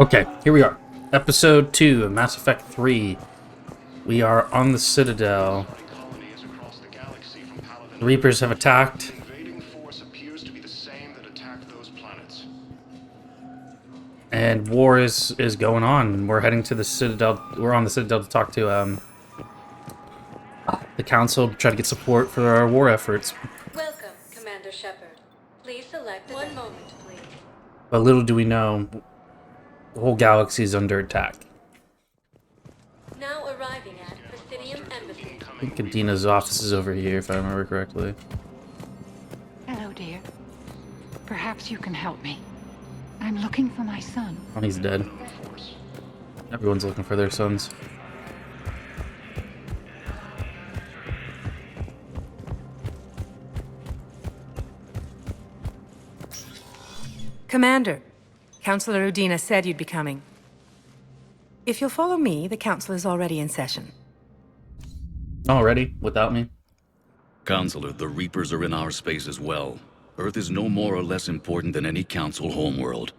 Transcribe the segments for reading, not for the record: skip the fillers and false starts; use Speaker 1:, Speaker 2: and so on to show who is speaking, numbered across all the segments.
Speaker 1: Okay, here we are. Episode 2 of Mass Effect 3. We are on the Citadel. The Reapers have attacked. And war is going on. And we're heading to the Citadel. We're on the Citadel to talk to the Council to try to get support for our war efforts.
Speaker 2: Welcome, Commander Shepard. Please select one moment, please.
Speaker 1: But little do we know, the whole galaxy is under attack.
Speaker 2: Now arriving at Presidium Embassy.
Speaker 1: I think Adina's office is over here, if I remember correctly.
Speaker 3: Hello, dear. Perhaps you can help me. I'm looking for my son.
Speaker 1: Oh, he's dead. Everyone's looking for their sons.
Speaker 4: Commander, Councillor Udina said you'd be coming. If you'll follow me, the council is already in session.
Speaker 1: Already? Without me?
Speaker 5: Counselor, the Reapers are in our space as well. Earth is no more or less important than any Council homeworld.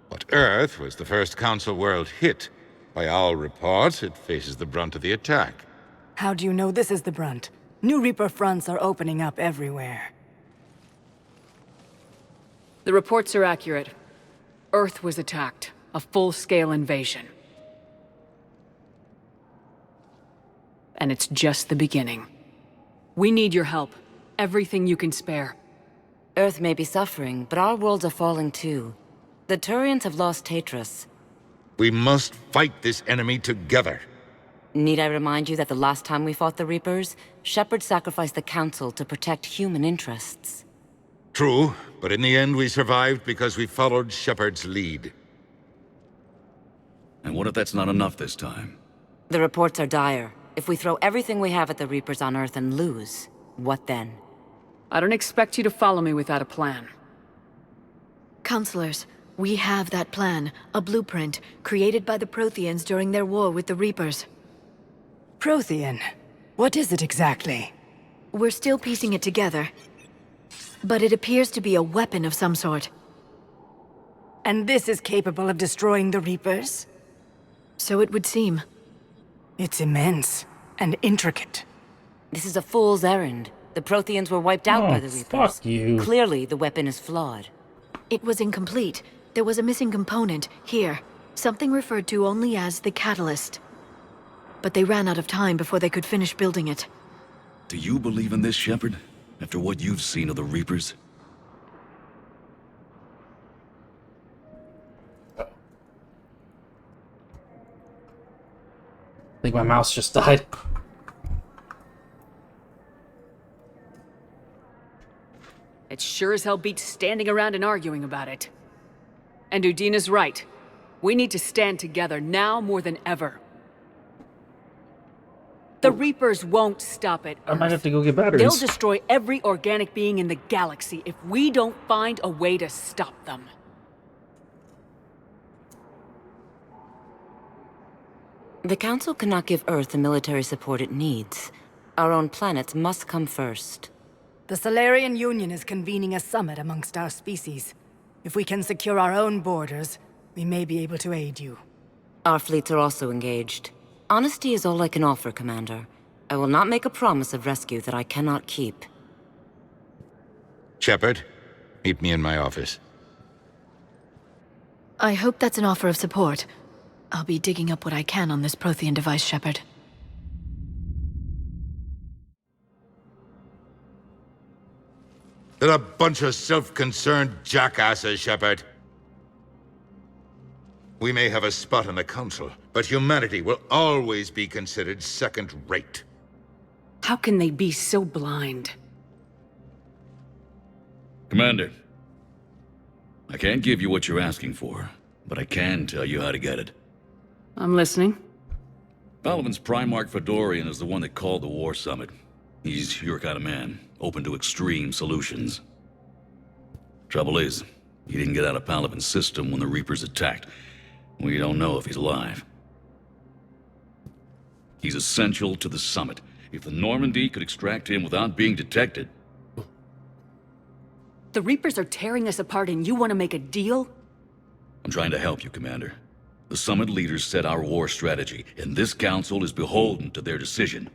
Speaker 6: But Earth was the first Council world hit. By all reports, it faces the brunt of the attack.
Speaker 7: How do you know this is the brunt? New Reaper fronts are opening up everywhere.
Speaker 8: The reports are accurate. Earth was attacked. A full-scale invasion. And it's just the beginning. We need your help. Everything you can spare.
Speaker 9: Earth may be suffering, but our worlds are falling too. The Turians have lost Tatris.
Speaker 6: We must fight this enemy together.
Speaker 9: Need I remind you that the last time we fought the Reapers, Shepard sacrificed the Council to protect human interests?
Speaker 6: True, but in the end we survived because we followed Shepard's lead.
Speaker 5: And what if that's not enough this time?
Speaker 9: The reports are dire. If we throw everything we have at the Reapers on Earth and lose, what then?
Speaker 8: I don't expect you to follow me without a plan.
Speaker 10: Counselors, we have that plan, a blueprint, created by the Protheans during their war with the Reapers.
Speaker 7: Prothean? What is it exactly?
Speaker 10: We're still piecing it together, but it appears to be a weapon of some sort.
Speaker 7: And this is capable of destroying the Reapers?
Speaker 10: So it would seem.
Speaker 7: It's immense and intricate.
Speaker 9: This is a fool's errand. The Protheans were wiped out by the Reapers.
Speaker 1: Fuck you.
Speaker 9: Clearly, the weapon is flawed.
Speaker 10: It was incomplete. There was a missing component, here. Something referred to only as the catalyst. But they ran out of time before they could finish building it.
Speaker 5: Do you believe in this, Shepard? After what you've seen of the Reapers?
Speaker 1: I think my mouse just died.
Speaker 8: It sure as hell beats standing around and arguing about it. And Udina's right. We need to stand together now more than ever. The Reapers won't stop it.
Speaker 1: I might have to go get batteries.
Speaker 8: They'll destroy every organic being in the galaxy if we don't find a way to stop them.
Speaker 9: The Council cannot give Earth the military support it needs. Our own planets must come first.
Speaker 7: The Solarian Union is convening a summit amongst our species. If we can secure our own borders, we may be able to aid you.
Speaker 9: Our fleets are also engaged. Honesty is all I can offer, Commander. I will not make a promise of rescue that I cannot keep.
Speaker 6: Shepard, meet me in my office.
Speaker 10: I hope that's an offer of support. I'll be digging up what I can on this Prothean device, Shepard.
Speaker 6: They're a bunch of self-concerned jackasses, Shepard. We may have a spot in the Council, but humanity will always be considered second-rate.
Speaker 8: How can they be so blind?
Speaker 5: Commander, I can't give you what you're asking for, but I can tell you how to get it.
Speaker 8: I'm listening.
Speaker 5: Palaven's Primarch Fedorian is the one that called the War Summit. He's your kind of man, open to extreme solutions. Trouble is, he didn't get out of Palaven's system when the Reapers attacked. We don't know if he's alive. He's essential to the summit. If the Normandy could extract him without being detected...
Speaker 8: The Reapers are tearing us apart and you want to make a deal?
Speaker 5: I'm trying to help you, Commander. The Summit leaders set our war strategy, and this council is beholden to their decision.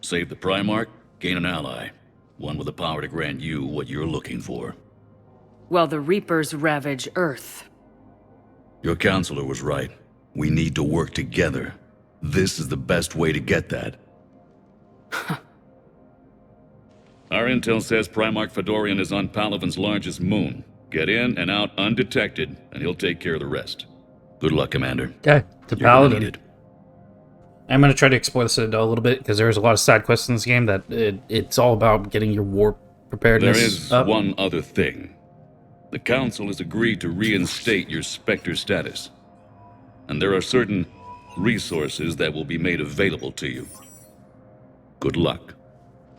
Speaker 5: Save the Primarch, gain an ally. One with the power to grant you what you're looking for.
Speaker 8: While the Reapers ravage Earth.
Speaker 5: Your counselor was right. We need to work together. This is the best way to get that. Our intel says Primarch Fedorian is on Palaven's largest moon. Get in and out undetected, and he'll take care of the rest. Good luck, Commander.
Speaker 1: Okay, to
Speaker 5: You're gonna
Speaker 1: Paladin.
Speaker 5: need it.
Speaker 1: I'm going to try to explore the Citadel a little bit, because there's a lot of side quests in this game that it's all about getting your war preparedness
Speaker 5: There is
Speaker 1: up.
Speaker 5: one other thing. The Council has agreed to reinstate your Spectre status. And there are certain resources that will be made available to you. Good luck.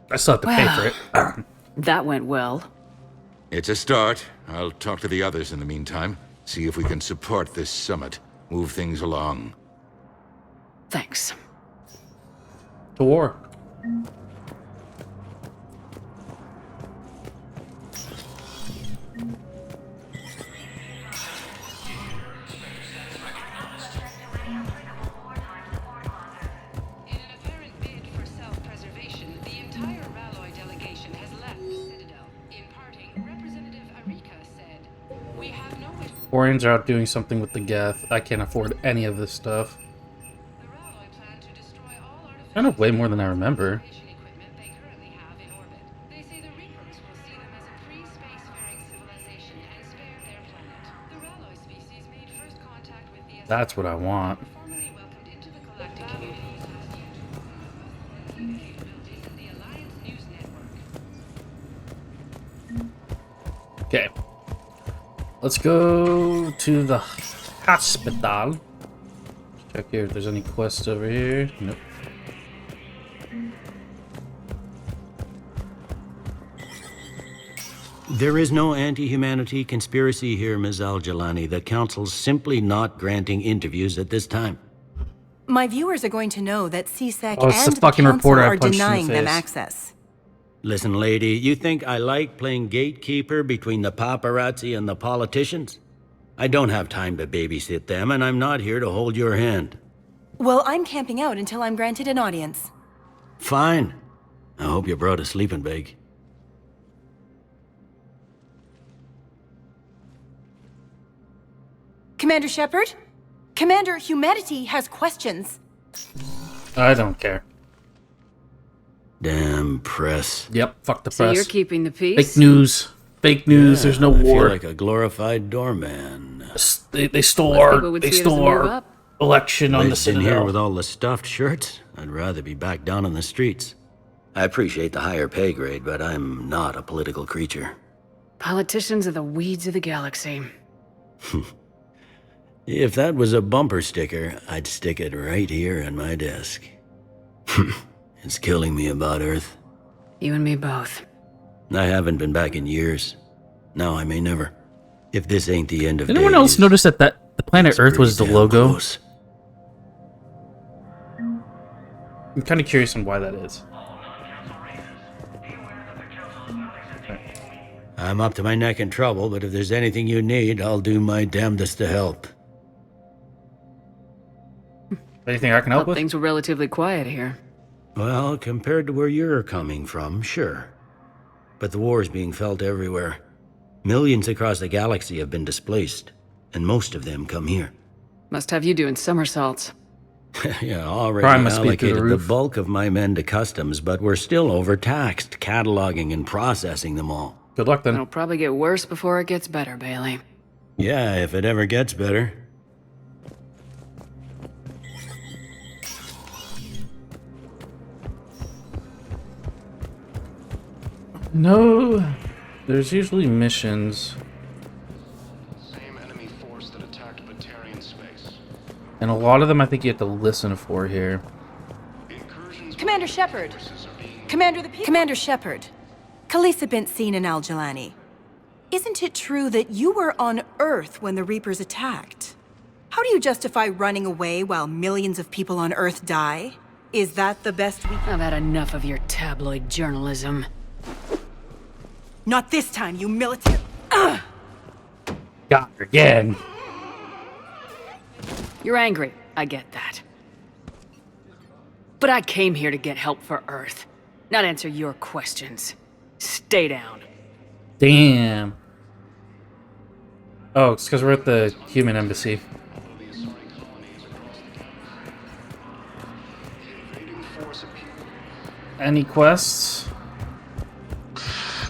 Speaker 1: I still have to pay for it.
Speaker 8: That went well.
Speaker 6: It's a start. I'll talk to the others in the meantime. See if we can support this summit. Move things along.
Speaker 8: Thanks.
Speaker 1: To war.
Speaker 3: In an apparent bid for self-preservation, the entire Ralloy delegation has left the Citadel. In parting, Representative Arika said, "We have no wish."
Speaker 1: Orions are out doing something with the Geth. I can't afford any of this stuff.
Speaker 3: The Ralloy plan to destroy all artificial
Speaker 1: Kind of way more than I remember.
Speaker 3: equipment they currently have in orbit. They say the Reapers will see them as a pre-spacefaring civilization and spare their planet. The Ralloy species made first contact with the
Speaker 1: That's what I want.
Speaker 3: formally welcomed into the galactic community last year. Capabilities in the Alliance News Network.
Speaker 1: Okay. Let's go to the hospital. Check here if there's any quests over here. Nope.
Speaker 11: There is no anti-humanity conspiracy here, Ms. Al-Jalani. The Council's simply not granting interviews at this time.
Speaker 12: My viewers are going to know that CSEC
Speaker 1: Oh, it's the
Speaker 12: and the
Speaker 1: fucking
Speaker 12: Council
Speaker 1: reporter I
Speaker 12: are
Speaker 1: punched in the
Speaker 12: denying them
Speaker 1: face.
Speaker 12: access.
Speaker 11: Listen, lady, you think I like playing gatekeeper between the paparazzi and the politicians? I don't have time to babysit them, and I'm not here to hold your hand.
Speaker 12: Well, I'm camping out until I'm granted an audience.
Speaker 11: Fine. I hope you brought a sleeping bag.
Speaker 12: Commander Shepard? Commander, humanity has questions.
Speaker 1: I don't care.
Speaker 11: Damn press.
Speaker 1: Yep, fuck the
Speaker 8: So
Speaker 1: press.
Speaker 8: you're keeping the peace?
Speaker 1: Fake news. Fake news. There's no
Speaker 11: I feel
Speaker 1: war.
Speaker 11: like a glorified doorman.
Speaker 1: They stole
Speaker 8: Most
Speaker 1: our.
Speaker 8: people would
Speaker 1: They
Speaker 8: see it as a
Speaker 1: stole
Speaker 8: move
Speaker 1: our
Speaker 8: up.
Speaker 1: election on the
Speaker 11: Lived in here
Speaker 1: Citadel.
Speaker 11: with all the stuffed shirts. I'd rather be back down on the streets. I appreciate the higher pay grade, but I'm not a political creature.
Speaker 8: Politicians are the weeds of the galaxy.
Speaker 11: If that was a bumper sticker, I'd stick it right here on my desk. It's killing me about Earth.
Speaker 8: You and me both.
Speaker 11: I haven't been back in years. Now I may never. If this ain't the end of
Speaker 1: Did anyone else
Speaker 11: days,
Speaker 1: notice that the planet
Speaker 11: it's
Speaker 1: Earth was the
Speaker 11: pretty damn
Speaker 1: logo?
Speaker 11: close.
Speaker 1: I'm kind of curious on why that is.
Speaker 11: I'm up to my neck in trouble, but if there's anything you need, I'll do my damnedest to help.
Speaker 1: Anything I can help
Speaker 8: Thought
Speaker 1: with?
Speaker 8: things were relatively quiet here.
Speaker 11: Well, compared to where you're coming from, sure. But the war's being felt everywhere. Millions across the galaxy have been displaced, and most of them come here.
Speaker 8: Must have you doing somersaults.
Speaker 11: Yeah, already
Speaker 1: Crime must be through the
Speaker 11: allocated the
Speaker 1: roof.
Speaker 11: bulk of my men to customs, but we're still overtaxed, cataloging and processing them all.
Speaker 1: Good luck then.
Speaker 8: It'll probably get worse before it gets better, Bailey.
Speaker 11: Yeah, if it ever gets better.
Speaker 1: No, there's usually missions,
Speaker 13: Same enemy force that attacked Batarian space.
Speaker 1: and a lot of them I think you have to listen for here.
Speaker 12: Commander Shepard. Commander Shepard. Khalisah bint Sin and Al-Jalani. Isn't it true that you were on Earth when the Reapers attacked? How do you justify running away while millions of people on Earth die? Is that the best we
Speaker 8: I've had enough of your tabloid journalism.
Speaker 12: Not this time, you military.
Speaker 1: Got her again.
Speaker 8: You're angry, I get that. But I came here to get help for Earth, not answer your questions. Stay down.
Speaker 1: Damn. Oh, it's because we're at the human embassy. Any quests?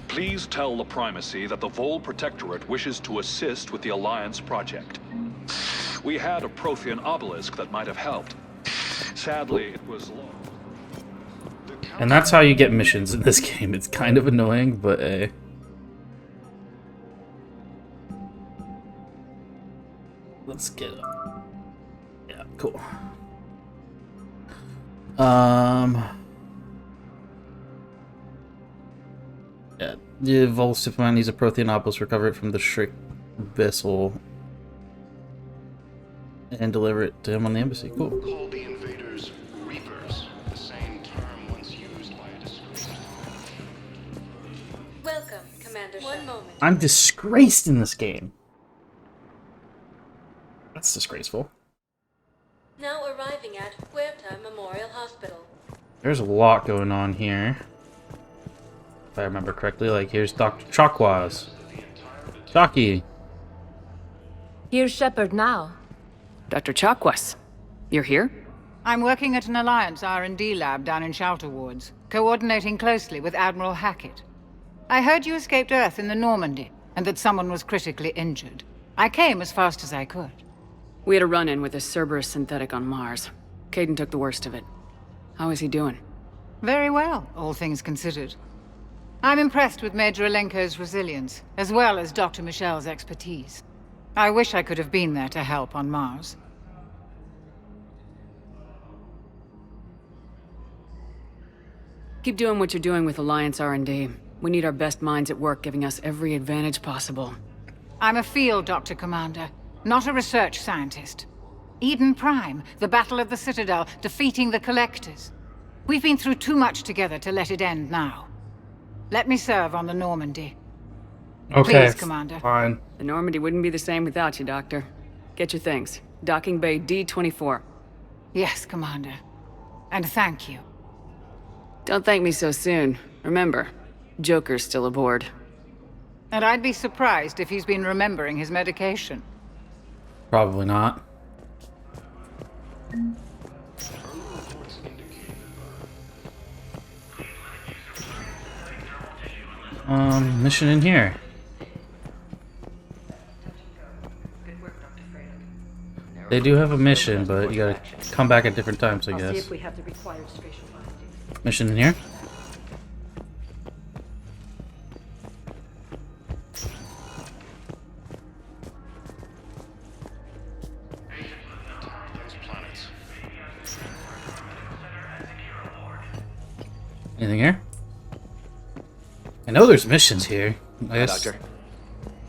Speaker 14: Please tell the Primacy that the Vol Protectorate wishes to assist with the Alliance project. We had a Prothean obelisk that might have helped. Sadly, it was lost.
Speaker 1: And that's how you get missions in this game. It's kind of annoying, but let's get up. Yeah, cool. Yeah, the Vol Superman needs a Prothean obelisk, recover it from the Shriek vessel, and deliver it to him on the embassy. Cool.
Speaker 13: Call the invaders Reapers, the same term once used by a disgraced.
Speaker 2: Welcome, Commander. One moment.
Speaker 1: I'm disgraced in this game. That's disgraceful.
Speaker 2: Now arriving at Huerta Memorial Hospital.
Speaker 1: There's a lot going on here. If I remember correctly, like here's Dr. Chakwas. Chaki.
Speaker 15: Here's Shepard now.
Speaker 8: Dr. Chakwas, you're here?
Speaker 16: I'm working at an Alliance R&D lab down in Shelter Wards, coordinating closely with Admiral Hackett. I heard you escaped Earth in the Normandy, and that someone was critically injured. I came as fast as I could.
Speaker 8: We had a run-in with a Cerberus synthetic on Mars. Caden took the worst of it. How is he doing?
Speaker 16: Very well, all things considered. I'm impressed with Major Alenko's resilience, as well as Dr. Michel's expertise. I wish I could have been there to help on Mars.
Speaker 8: Keep doing what you're doing with Alliance R&D. We need our best minds at work giving us every advantage possible.
Speaker 16: I'm a field doctor, Commander, not a research scientist. Eden Prime, the Battle of the Citadel, defeating the Collectors. We've been through too much together to let it end now. Let me serve on the Normandy.
Speaker 1: Okay,
Speaker 16: Please, Commander.
Speaker 1: Fine.
Speaker 8: The Normandy wouldn't be the same without you, Doctor. Get your things. Docking Bay D-24.
Speaker 16: Yes, Commander. And thank you.
Speaker 8: Don't thank me so soon. Remember, Joker's still aboard.
Speaker 16: And I'd be surprised if he's been remembering his medication.
Speaker 1: Probably not. Mission in here. They do have a mission, but you gotta come back at different times, I guess.
Speaker 15: See if we have the required spatial findings.
Speaker 1: Mission in here. Anything here? I know there's missions here. I guess
Speaker 17: Doctor.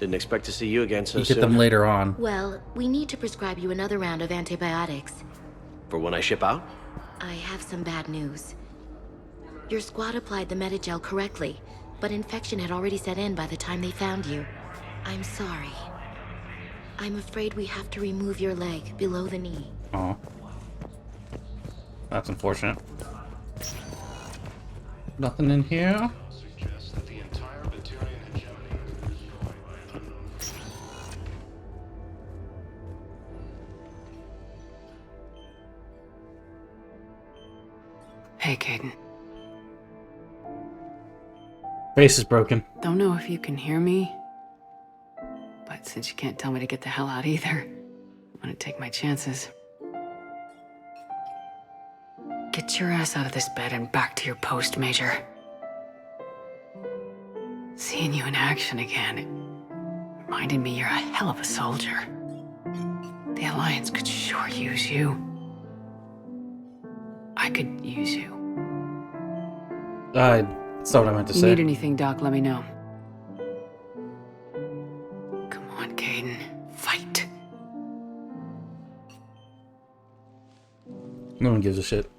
Speaker 17: Didn't expect to see you again so
Speaker 1: you
Speaker 17: soon.
Speaker 1: get them later on.
Speaker 18: Well, we need to prescribe you another round of antibiotics.
Speaker 17: For when I ship out?
Speaker 18: I have some bad news. Your squad applied the Metagel correctly, but infection had already set in by the time they found you. I'm sorry. I'm afraid we have to remove your leg below the knee.
Speaker 1: Oh. That's unfortunate. Nothing in here?
Speaker 8: Hey, Caden.
Speaker 1: Face is broken.
Speaker 8: Don't know if you can hear me, but since you can't tell me to get the hell out either, I'm gonna take my chances. Get your ass out of this bed and back to your post, Major. Seeing you in action again, it reminded me you're a hell of a soldier. The Alliance could sure use you. I could use you.
Speaker 1: That's not what I meant to
Speaker 8: You
Speaker 1: say.
Speaker 8: need anything, Doc, let me know. Come on, Caden. Fight.
Speaker 1: No one gives a shit.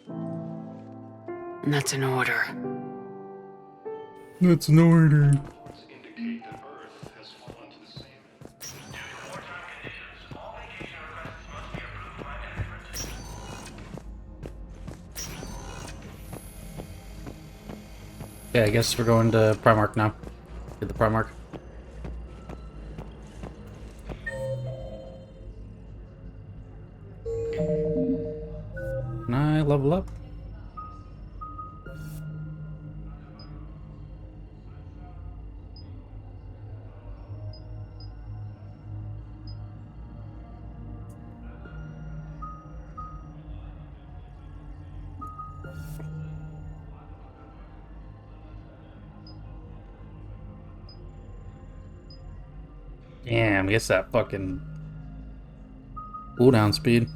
Speaker 8: And that's an order.
Speaker 1: That's an order. Yeah, I guess we're going to Primarch now. Get the Primarch. Can I level up? Damn, I guess that fucking cooldown speed.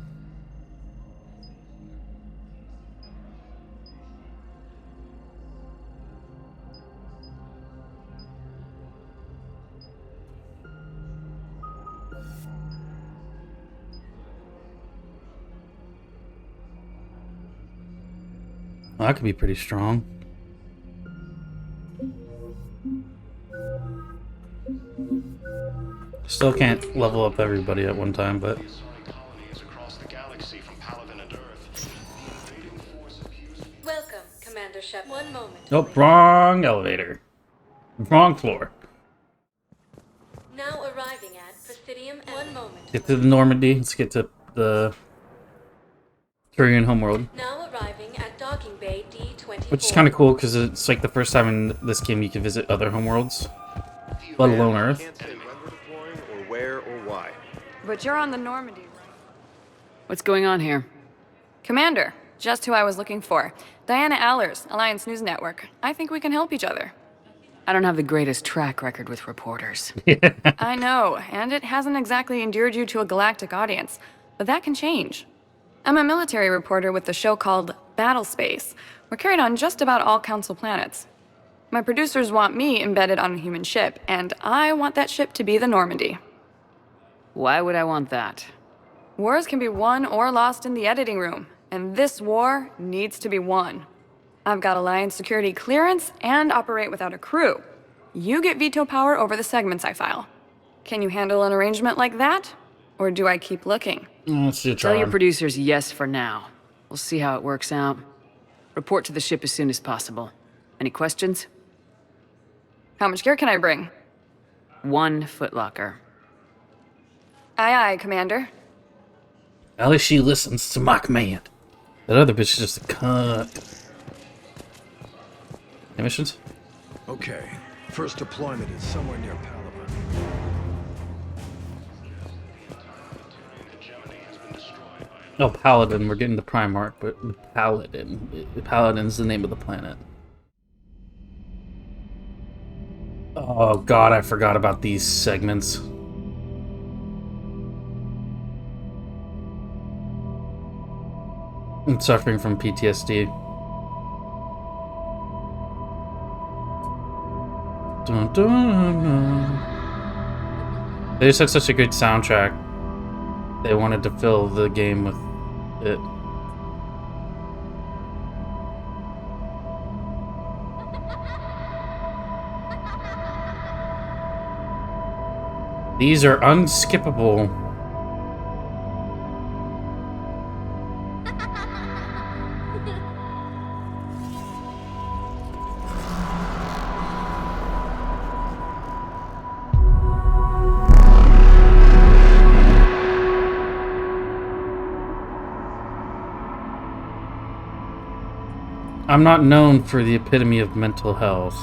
Speaker 1: Well, that could be pretty strong. Still can't level up everybody at one time, but...
Speaker 2: Welcome, Commander Shepard. One moment.
Speaker 1: Oh, wrong elevator. Wrong floor.
Speaker 2: Now arriving at Presidium. One moment.
Speaker 1: Get to the Normandy. Let's get to the Turian homeworld.
Speaker 2: Now arriving at Docking Bay D24.
Speaker 1: Which is kind of cool because it's like the first time in this game you can visit other homeworlds, let alone Earth.
Speaker 17: Or where or why.
Speaker 19: But you're on the Normandy, right?
Speaker 8: What's going on here?
Speaker 19: Commander, just who I was looking for. Diana Allers, Alliance News Network. I think we can help each other.
Speaker 8: I don't have the greatest track record with reporters.
Speaker 19: I know, and it hasn't exactly endeared you to a galactic audience, but that can change. I'm a military reporter with the show called Battle Space. We're carried on just about all Council planets. My producers want me embedded on a human ship, and I want that ship to be the Normandy.
Speaker 8: Why would I want that?
Speaker 19: Wars can be won or lost in the editing room, and this war needs to be won. I've got Alliance security clearance and operate without a crew. You get veto power over the segments I file. Can you handle an arrangement like that? Or do I keep looking?
Speaker 1: Let's do
Speaker 8: Tell your producers yes for now. We'll see how it works out. Report to the ship as soon as possible. Any questions?
Speaker 19: How much gear can I bring?
Speaker 8: 1 footlocker.
Speaker 19: Aye, aye, Commander.
Speaker 1: At least she listens to my command. That other bitch is just a cunt. Any missions?
Speaker 20: Okay. First deployment is somewhere near Palaven.
Speaker 1: Oh, Paladin. We're getting the Primarch, but Paladin. Paladin's the name of the planet. Oh god, I forgot about these segments. I'm suffering from PTSD. Dun, dun, dun. They just had such a good soundtrack. They wanted to fill the game with it. These are unskippable. I'm not known for the epitome of mental health.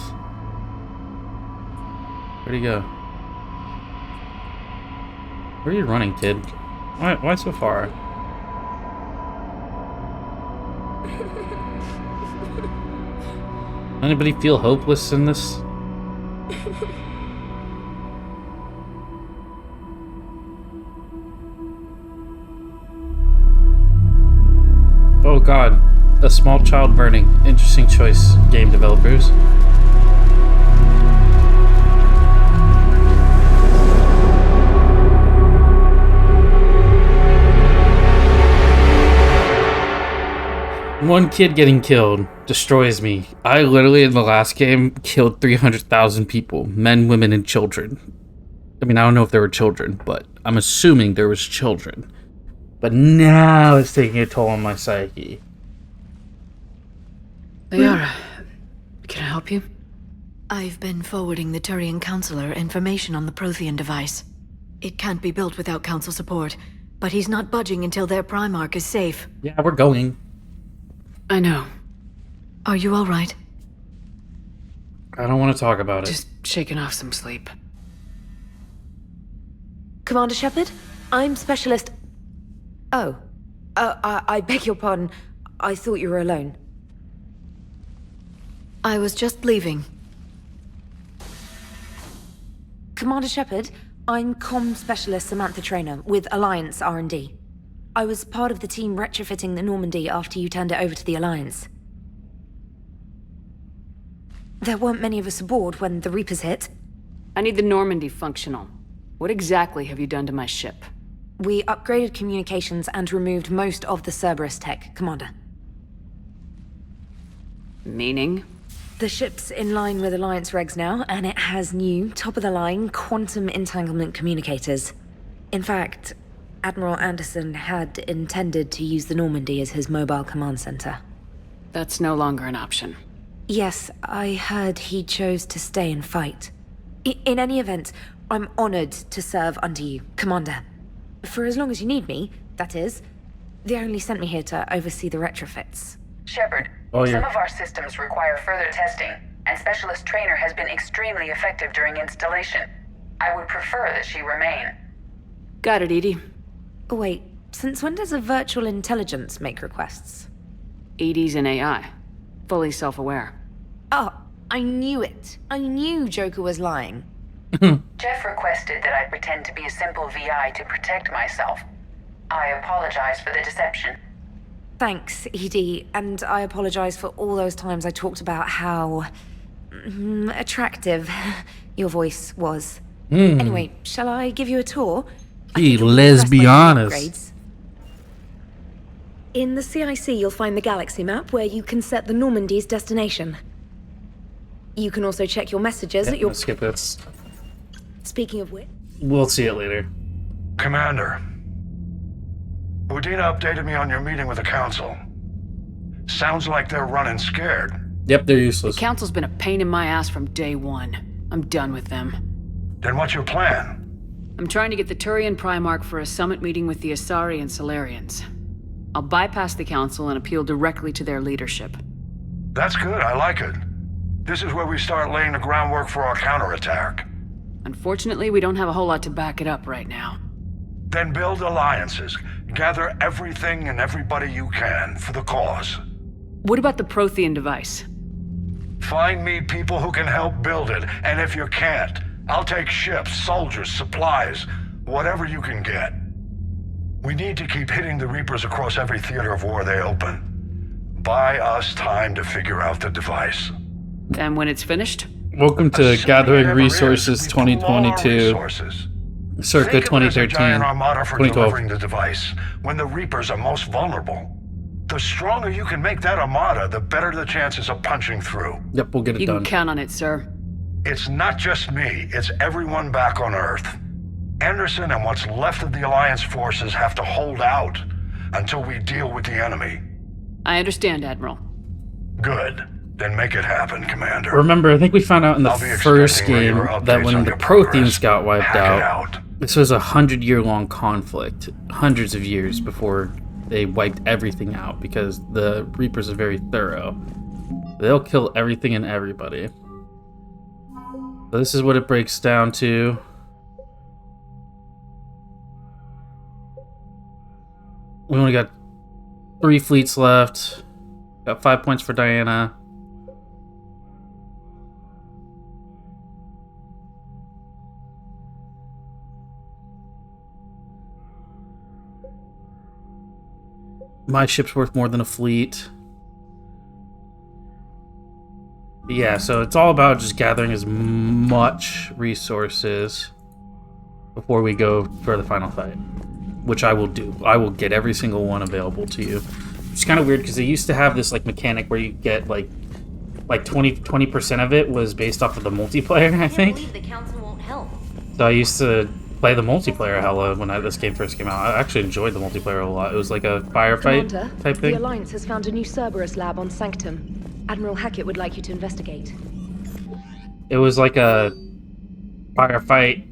Speaker 1: Where'd he go? Where are you running, kid? Why so far? Anybody feel hopeless in this? Oh god. A small child burning. Interesting choice, game developers. One kid getting killed destroys me. I literally, in the last game, killed 300,000 people. Men, women, and children. I mean, I don't know if there were children, but I'm assuming there was children. But now it's taking a toll on my psyche.
Speaker 8: Liara, Can I help you?
Speaker 10: I've been forwarding the Turian Councilor information on the Prothean device. It can't be built without Council support, but he's not budging until their Primarch is safe.
Speaker 1: Yeah, we're going.
Speaker 8: I know.
Speaker 10: Are you all right?
Speaker 1: I don't want to talk about it.
Speaker 8: Just shaking off some sleep.
Speaker 12: Commander Shepard, I'm Specialist... Oh. I beg your pardon. I thought you were alone.
Speaker 10: I was just leaving.
Speaker 12: Commander Shepard, I'm Comm Specialist Samantha Traynor with Alliance R&D. I was part of the team retrofitting the Normandy after you turned it over to the Alliance. There weren't many of us aboard when the Reapers hit.
Speaker 8: I need the Normandy functional. What exactly have you done to my ship?
Speaker 12: We upgraded communications and removed most of the Cerberus tech, Commander.
Speaker 8: Meaning?
Speaker 12: The ship's in line with Alliance regs now, and it has new, top-of-the-line quantum entanglement communicators. In fact, Admiral Anderson had intended to use the Normandy as his mobile command center.
Speaker 8: That's no longer an option.
Speaker 12: Yes, I heard he chose to stay and fight. In any event, I'm honored to serve under you, Commander. For as long as you need me, that is. They only sent me here to oversee the retrofits.
Speaker 21: Shepard, some of our systems require further testing, and Specialist Traynor has been extremely effective during installation. I would prefer that she remain.
Speaker 8: Got it, EDI.
Speaker 12: Wait, since when does a virtual intelligence make requests?
Speaker 8: EDI's an AI. Fully self-aware.
Speaker 12: Oh, I knew it. I knew Joker was lying.
Speaker 21: Jeff requested that I pretend to be a simple VI to protect myself. I apologize for the deception.
Speaker 12: Thanks, EDI, and I apologize for all those times I talked about how... attractive your voice was. Anyway, shall I give you a tour?
Speaker 1: Let's be honest.
Speaker 12: In the CIC, you'll find the galaxy map where you can set the Normandy's destination. You can also check your messages at your...
Speaker 1: Skip this.
Speaker 12: Speaking of which...
Speaker 1: We'll see it later.
Speaker 20: Commander, Udina updated me on your meeting with the Council. Sounds like they're running scared.
Speaker 1: Yep, they're useless.
Speaker 8: The Council's been a pain in my ass from day one. I'm done with them.
Speaker 20: Then what's your plan?
Speaker 8: I'm trying to get the Turian Primarch for a summit meeting with the Asari and Solarians. I'll bypass the Council and appeal directly to their leadership.
Speaker 20: That's good, I like it. This is where we start laying the groundwork for our counterattack.
Speaker 8: Unfortunately, we don't have a whole lot to back it up right now.
Speaker 20: Then build alliances. Gather everything and everybody you can for the cause.
Speaker 8: What about the Prothean device?
Speaker 20: Find me people who can help build it, and if you can't, I'll take ships, soldiers, supplies, whatever you can get. We need to keep hitting the Reapers across every theater of war they open. Buy us time to figure out the device.
Speaker 8: And when it's finished?
Speaker 1: Welcome to Gathering Resources 2022. Circa 2013,
Speaker 20: giant armada for
Speaker 1: 2012.
Speaker 20: delivering the device when the Reapers are most vulnerable. The stronger you can make that armada, the better the chances of punching through.
Speaker 1: Yep, we'll get it done.
Speaker 8: You can count on it, sir.
Speaker 20: It's not just me, it's everyone back on Earth. Anderson and what's left of the Alliance forces have to hold out until we deal with the enemy.
Speaker 8: I understand, Admiral.
Speaker 20: Good. Then make it happen, Commander.
Speaker 1: Remember, I think we found out in the first game that when the Protheans got wiped out, this was a 100-year-long conflict. Hundreds of years before they wiped everything out, because the Reapers are very thorough. They'll kill everything and everybody. So this is what it breaks down to. We only got 3 fleets left. Got 5 points for Diana. My ship's worth more than a fleet. But yeah, so it's all about just gathering as much resources before we go for the final fight, which I will do. I will get every single one available to you. It's kind of weird because they used to have this like mechanic where you get like 20% of it was based off of the multiplayer, I think.
Speaker 12: The council won't help.
Speaker 1: So I used to play the multiplayer hella when this game first came out. I actually enjoyed the multiplayer a lot. It was like a firefight
Speaker 2: Commander,
Speaker 1: type thing.
Speaker 2: The Alliance has found a new Cerberus lab on Sanctum.
Speaker 15: Admiral Hackett would like you to investigate.
Speaker 1: It was like a firefight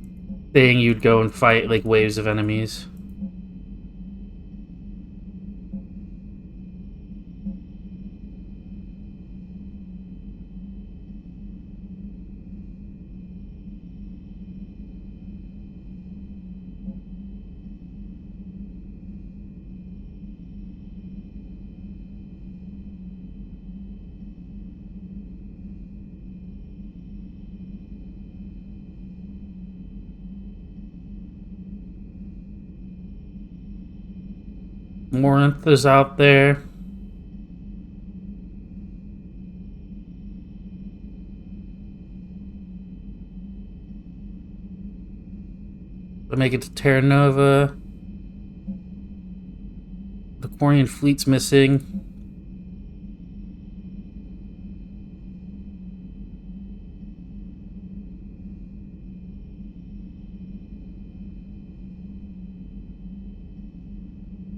Speaker 1: thing. You'd go and fight like waves of enemies. Morinth is out there. To make it to Terra Nova. The Quarian fleet's missing.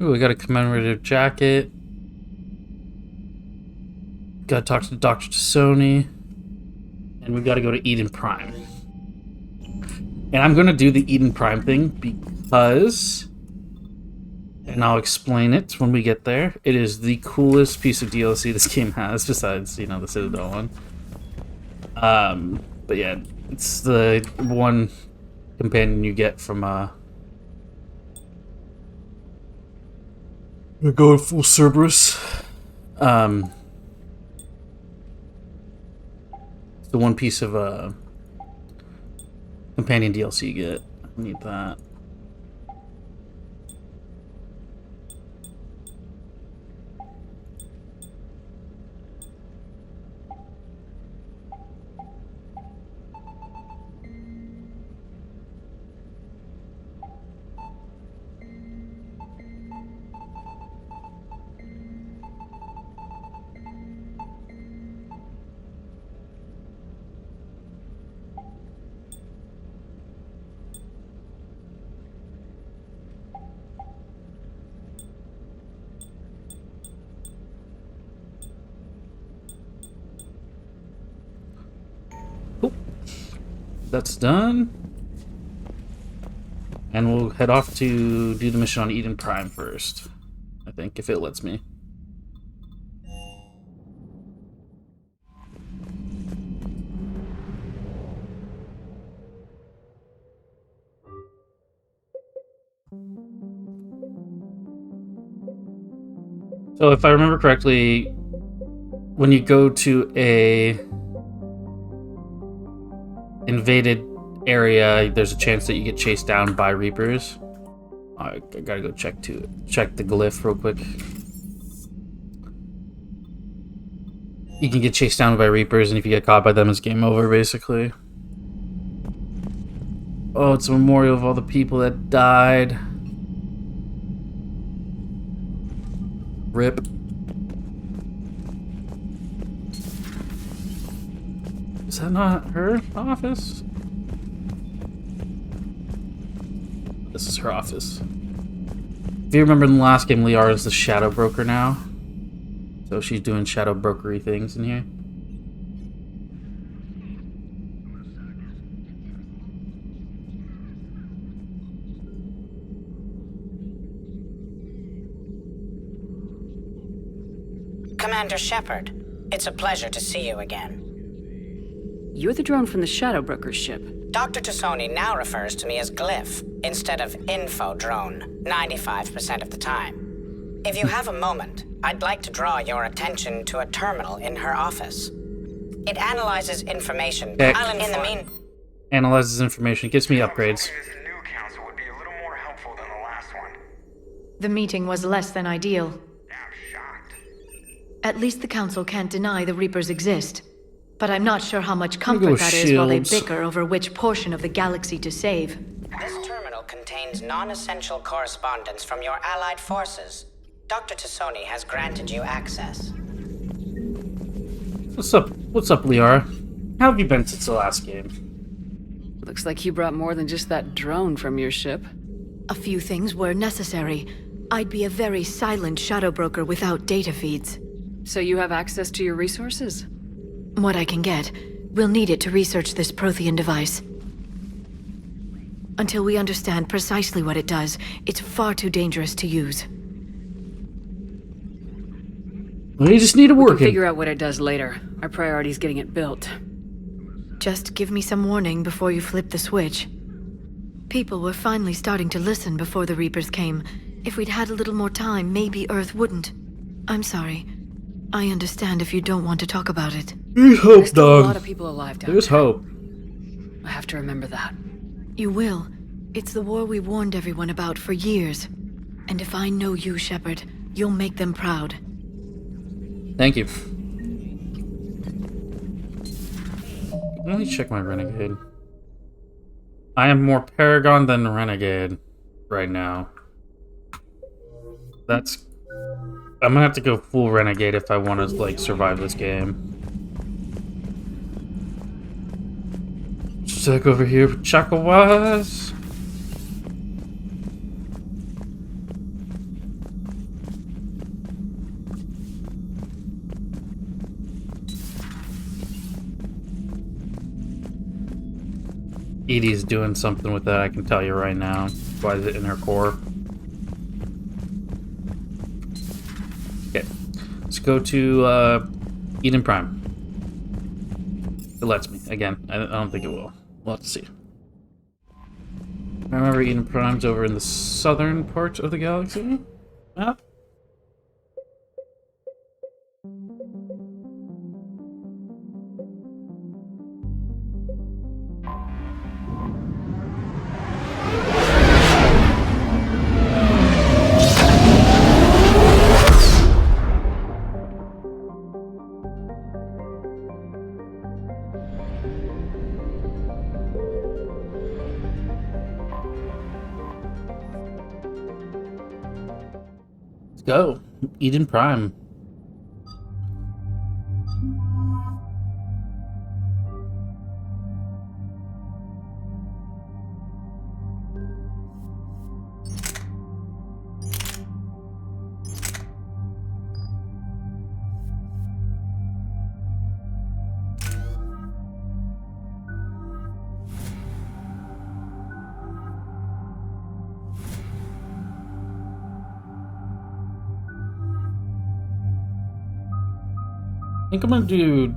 Speaker 1: Ooh, we got a commemorative jacket. Gotta talk to Dr. T'Soni. And we gotta go to Eden Prime. And I'm gonna do the Eden Prime thing because... And I'll explain it when we get there. It is the coolest piece of DLC this game has, besides, you know, the Citadel one. But yeah, it's the one companion you get from, We're going full Cerberus. It's the one piece of companion DLC you get. I need that. That's done. And we'll head off to do the mission on Eden Prime first. I think, if it lets me. So if I remember correctly, when you go to a invaded area, there's a chance that you get chased down by Reapers. I gotta go check the glyph real quick. You can get chased down by Reapers, and if you get caught by them, it's game over, basically. Oh, it's a memorial of all the people that died. RIP. Is that not her office? This is her office. If you remember in the last game, Liara is the Shadow Broker now. So she's doing shadow brokery things in here.
Speaker 4: Commander Shepard, it's a pleasure to see you again.
Speaker 8: You're the drone from the Shadow Broker's ship.
Speaker 4: Dr. T'Soni now refers to me as Glyph, instead of Info Drone, 95% of the time. If you have a moment, I'd like to draw your attention to a terminal in her office. It analyzes information.
Speaker 1: Okay.
Speaker 4: In the mean...
Speaker 1: Analyzes information, gives me upgrades.
Speaker 10: The meeting was less than ideal. At least the Council can't deny the Reapers exist. But I'm not sure how much comfort that is while they bicker over which portion of the galaxy to save.
Speaker 4: This terminal contains non-essential correspondence from your allied forces. Dr. T'Soni has granted you access.
Speaker 1: What's up, Liara? How have you been since the last game?
Speaker 8: Looks like you brought more than just that drone from your ship.
Speaker 10: A few things were necessary. I'd be a very silent Shadow Broker without data feeds.
Speaker 8: So you have access to your resources?
Speaker 10: What I can get. We'll need it to research this Prothean device. Until we understand precisely what it does, it's far too dangerous to use.
Speaker 1: We just need to
Speaker 8: We
Speaker 1: work
Speaker 8: can
Speaker 1: it.
Speaker 8: figure out what it does later. Our priority is getting it built.
Speaker 10: Just give me some warning before you flip the switch. People were finally starting to listen before the Reapers came. If we'd had a little more time, maybe Earth wouldn't. I'm sorry. I understand if you don't want to talk about it.
Speaker 1: There's hope,
Speaker 8: There's still
Speaker 1: dog.
Speaker 8: a lot of people alive down
Speaker 1: There's
Speaker 8: there.
Speaker 1: hope.
Speaker 8: I have to remember that.
Speaker 10: You will. It's the war we warned everyone about for years. And if I know you, Shepard, you'll make them proud.
Speaker 1: Thank you. Let me check my Renegade. I am more Paragon than Renegade right now. That's... I'm gonna have to go full Renegade if I want to, like, survive this game. Check over here for Chakawaz. Edie's doing something with that, I can tell you right now. By the inner core. Okay. Let's go to Eden Prime. It lets me. Again, I don't think it will. We'll have to see. I remember Eden Prime's over in the southern part of the galaxy. Map. Let's go. Eden Prime. I think I'm gonna do...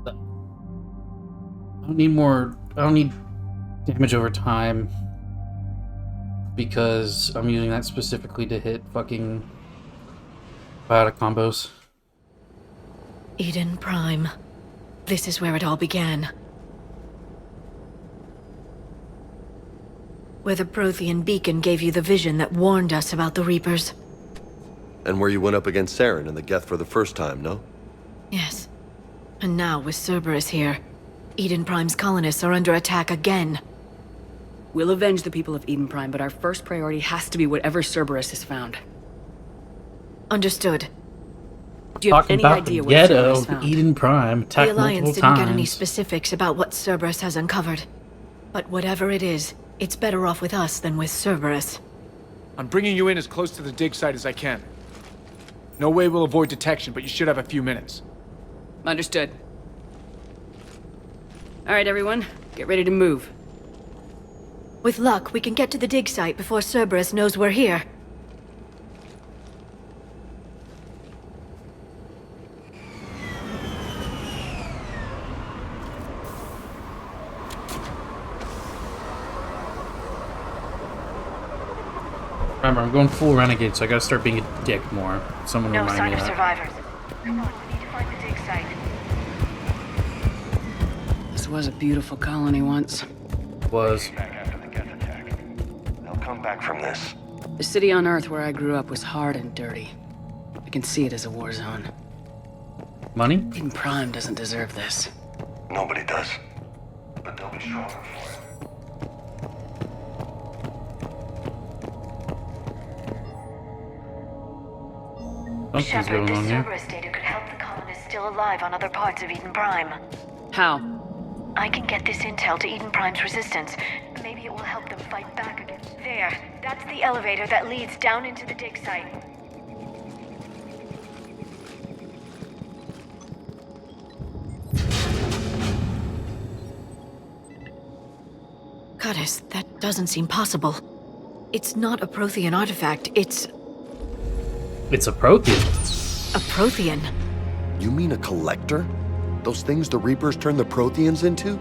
Speaker 1: I don't need more... I don't need damage over time. Because I'm using that specifically to hit fucking biotic combos.
Speaker 10: Eden Prime. This is where it all began. Where the Prothean beacon gave you the vision that warned us about the Reapers.
Speaker 17: And where you went up against Saren and the Geth for the first time, no?
Speaker 10: Yes. And now with Cerberus here, Eden Prime's colonists are under attack again.
Speaker 8: We'll avenge the people of Eden Prime, but our first priority has to be whatever Cerberus has found.
Speaker 10: Understood.
Speaker 8: Do you have
Speaker 1: Talking
Speaker 8: any
Speaker 1: about
Speaker 8: idea
Speaker 1: the
Speaker 8: what
Speaker 1: ghetto
Speaker 8: Cerberus
Speaker 1: of
Speaker 8: found?
Speaker 1: Eden Prime
Speaker 10: The
Speaker 1: attacked
Speaker 10: Alliance
Speaker 1: multiple
Speaker 10: didn't get any
Speaker 1: times.
Speaker 10: specifics about what Cerberus has uncovered. But whatever it is, it's better off with us than with Cerberus.
Speaker 7: I'm bringing you in as close to the dig site as I can. No way we'll avoid detection, but you should have a few minutes.
Speaker 8: Understood. All right, everyone, get ready to move.
Speaker 10: With luck, we can get to the dig site before Cerberus knows we're here.
Speaker 1: Remember, I'm going full Renegade, so I gotta start being a dick more. Someone
Speaker 21: No
Speaker 1: remind
Speaker 21: sign
Speaker 1: me
Speaker 21: of
Speaker 1: of that.
Speaker 21: survivors. Come on, we need to find the dig site.
Speaker 8: This was a beautiful colony once.
Speaker 1: Was.
Speaker 17: Back after the Geth attack. They'll come back from this.
Speaker 8: The city on Earth where I grew up was hard and dirty. I can see it as a war zone.
Speaker 1: Money?
Speaker 8: Eden Prime doesn't deserve this.
Speaker 17: Nobody does. But they'll be stronger for it.
Speaker 1: Something's
Speaker 21: Shepard,
Speaker 1: going
Speaker 21: this
Speaker 1: on here.
Speaker 21: Cerberus data could help the colonists still alive on other parts of Eden Prime.
Speaker 8: How?
Speaker 10: I can get this intel to Eden Prime's resistance. Maybe it will help them fight back against... There. That's the elevator that leads down into the dig site. Goddess, that doesn't seem possible. It's not a Prothean artifact, it's...
Speaker 1: It's a Prothean.
Speaker 10: a Prothean.
Speaker 17: You mean a collector? Those things the Reapers turned the Protheans into?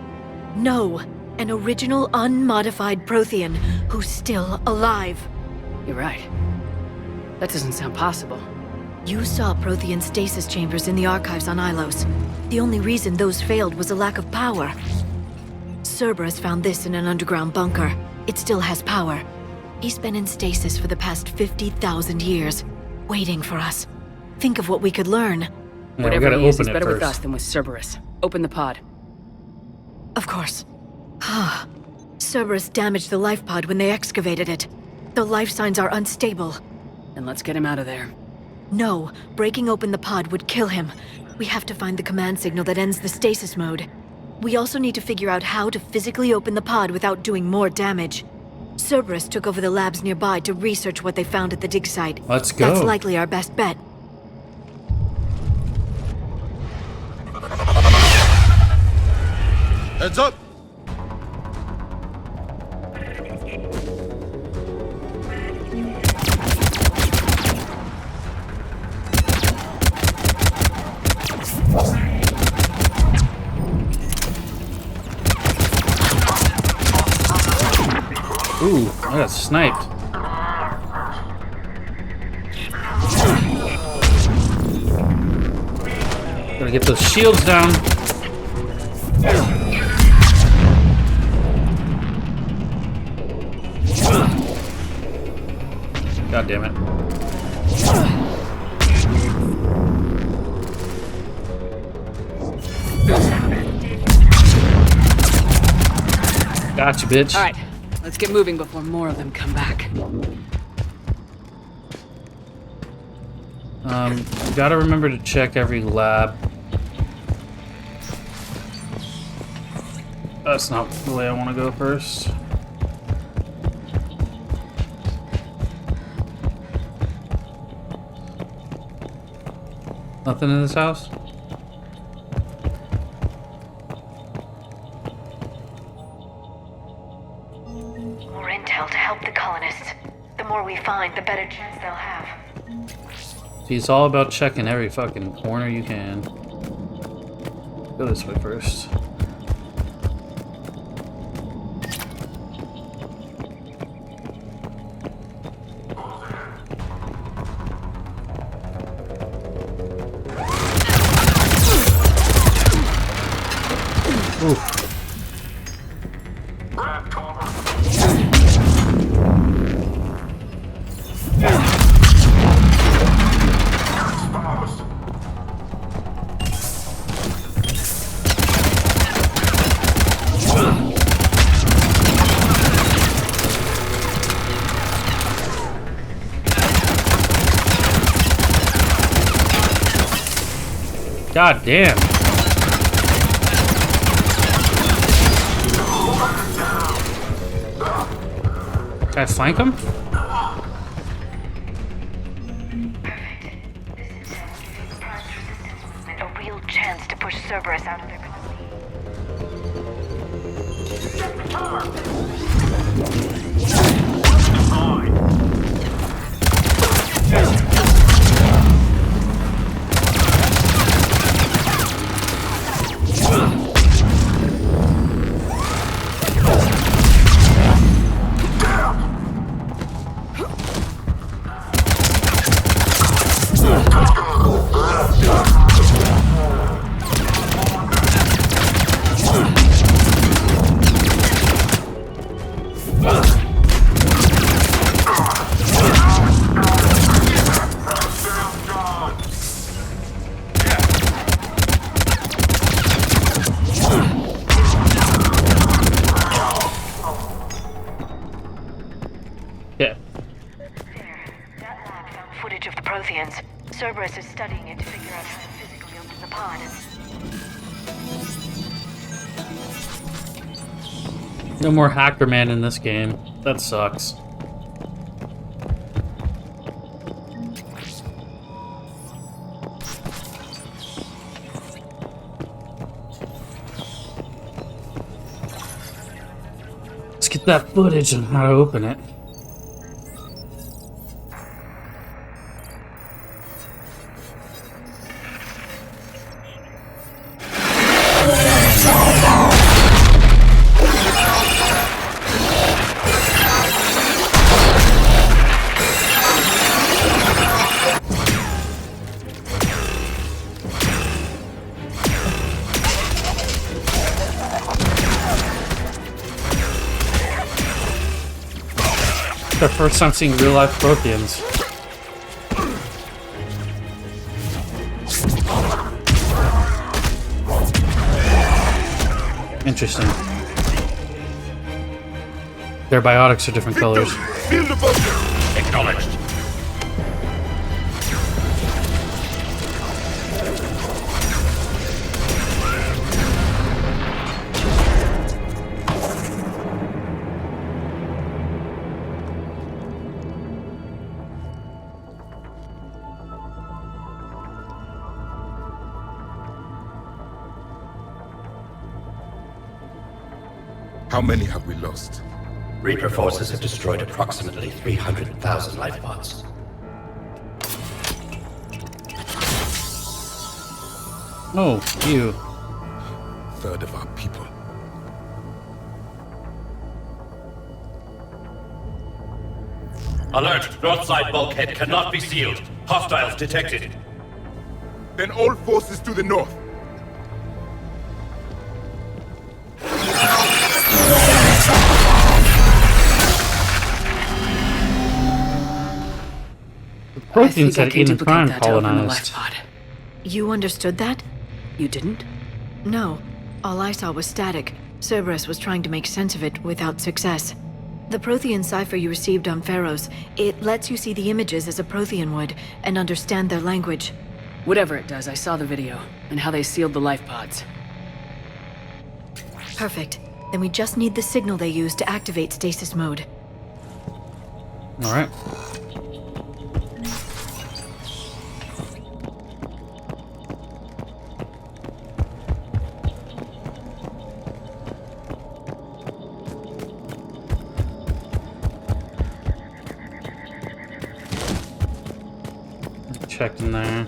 Speaker 10: No, an original unmodified Prothean who's still alive.
Speaker 8: You're right. That doesn't sound possible.
Speaker 10: You saw Prothean stasis chambers in the archives on Ilos. The only reason those failed was a lack of power. Cerberus found this in an underground bunker. It still has power. He's been in stasis for the past 50,000 years, waiting for us. Think of what we could learn.
Speaker 1: Yeah,
Speaker 8: whatever he is, he's better with us than with Cerberus. Open the pod.
Speaker 10: Of course. Cerberus damaged the life pod when they excavated it. The life signs are unstable.
Speaker 8: Then let's get him out of there.
Speaker 10: No, breaking open the pod would kill him. We have to find the command signal that ends the stasis mode. We also need to figure out how to physically open the pod without doing more damage. Cerberus took over the labs nearby to research what they found at the dig site.
Speaker 1: Let's go.
Speaker 10: That's likely our best bet.
Speaker 17: Heads up!
Speaker 1: Ooh, I got sniped. Gotta get those shields down. God damn it. Gotcha, bitch.
Speaker 8: All right, let's get moving before more of them come back.
Speaker 1: Gotta remember to check every lab. That's not the way I want to go first. Nothing in this house?
Speaker 10: More intel to help the colonists. The more we find, the better chance they'll have.
Speaker 1: See, it's all about checking every fucking corner you can. Go this way first. Oof. God damn. Can I flank him?
Speaker 10: A real chance to push Cerberus out of their footage of the Protheans. Cerberus is studying it to figure out how to physically open the pod.
Speaker 1: No more Hacker Man in this game. That sucks. Let's get that footage on how to open it. Our first time seeing real-life Protheans. Interesting. Their biotics are different colors.
Speaker 20: Field of motion. Acknowledged.
Speaker 6: How many have we lost?
Speaker 9: Reaper forces have destroyed approximately 300,000 life pods.
Speaker 1: Oh, you.
Speaker 6: Third of our people.
Speaker 9: Alert! North side bulkhead cannot be sealed. Hostiles detected.
Speaker 6: Then all forces to the north.
Speaker 1: Protheans had Eden Prime colonized.
Speaker 10: You understood that?
Speaker 8: You didn't?
Speaker 10: No. All I saw was static. Cerberus was trying to make sense of it without success. The Prothean cipher you received on Pharaohs, it lets you see the images as a Prothean would, and understand their language.
Speaker 8: Whatever it does, I saw the video, and how they sealed the life pods.
Speaker 10: Perfect. Then we just need the signal they use to activate stasis mode.
Speaker 1: Alright. Checked in there.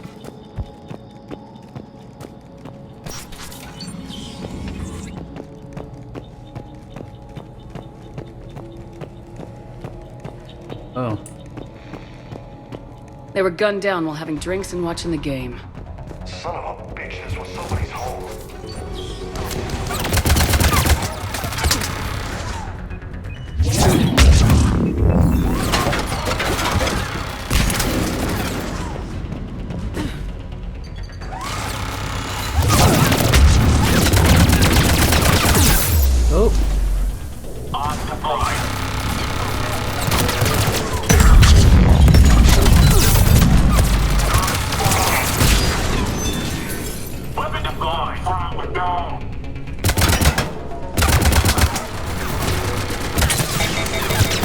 Speaker 1: Oh.
Speaker 8: They were gunned down while having drinks and watching the game.
Speaker 20: Son of a bitch, this was somebody's home.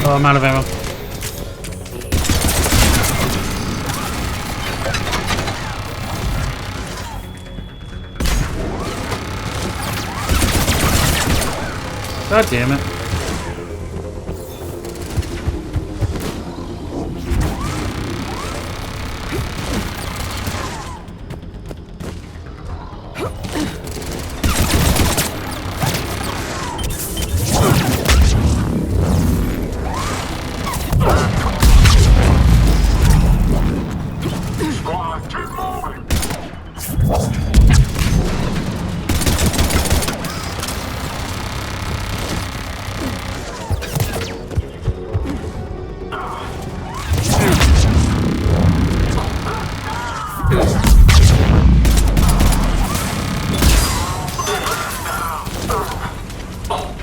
Speaker 1: Oh, I'm out of ammo. God damn it.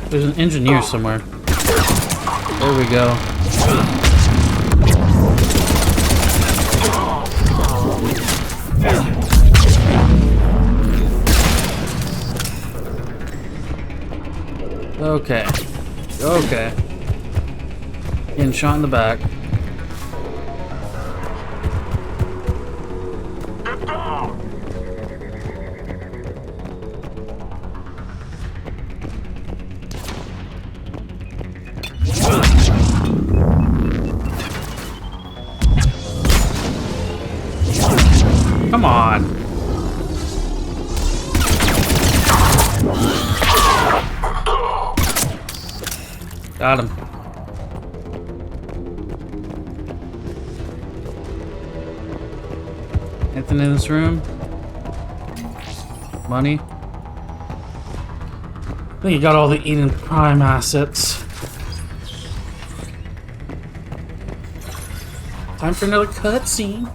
Speaker 1: There's an engineer somewhere. There we go. Okay. Okay. Getting shot in the back. Come on. Got him. Anything in this room? Money? I think you got all the Eden Prime assets. Time for another cutscene.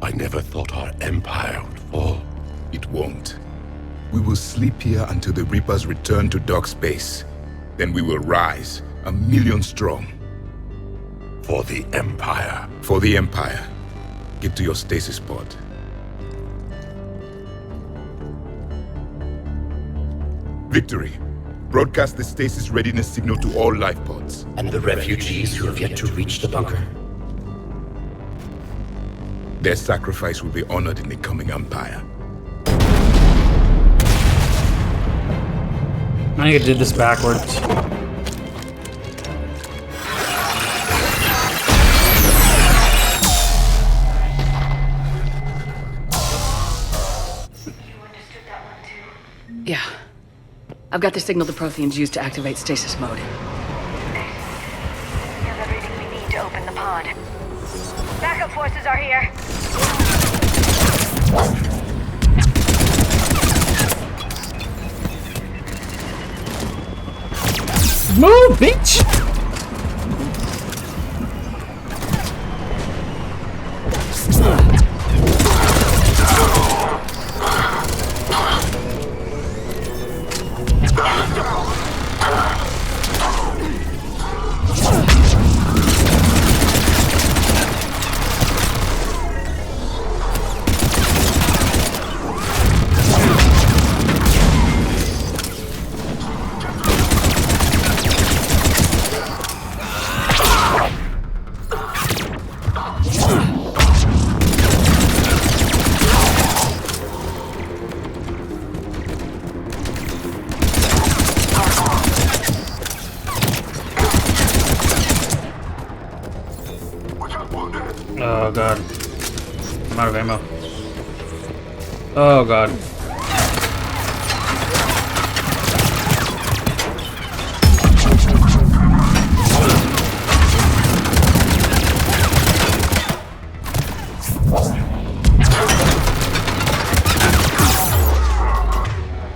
Speaker 5: I never thought our empire would fall.
Speaker 22: It won't. We will sleep here until the Reapers return to dark space. Then we will rise, 1,000,000 strong.
Speaker 5: For the Empire.
Speaker 22: For the Empire. Get to your stasis pod. Victory. Broadcast the stasis readiness signal to all life pods.
Speaker 9: And the refugees who have yet to reach the bunker?
Speaker 22: Their sacrifice will be honored in the coming Empire.
Speaker 1: I think I did this backwards.
Speaker 8: Yeah. I've got the signal the Protheans use to activate stasis mode.
Speaker 21: We have everything we need to open the pod. Backup forces are here.
Speaker 1: Move, bitch! Oh god. I'm out of ammo. Oh god.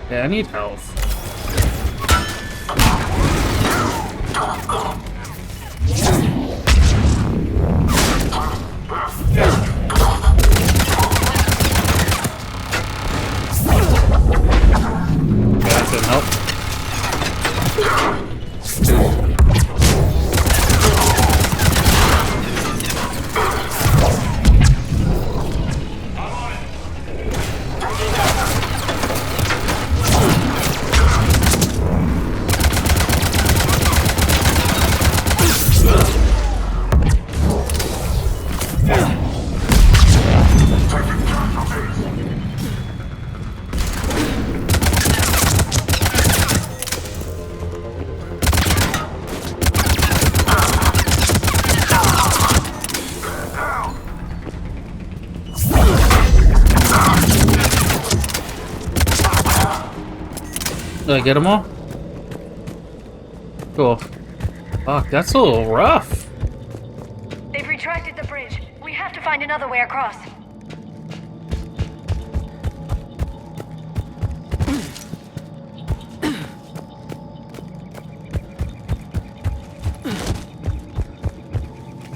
Speaker 1: Yeah, I need health. That didn't help. Did I get them all? Cool. Fuck, that's a little rough.
Speaker 21: They've retracted the bridge. We have to find another way across.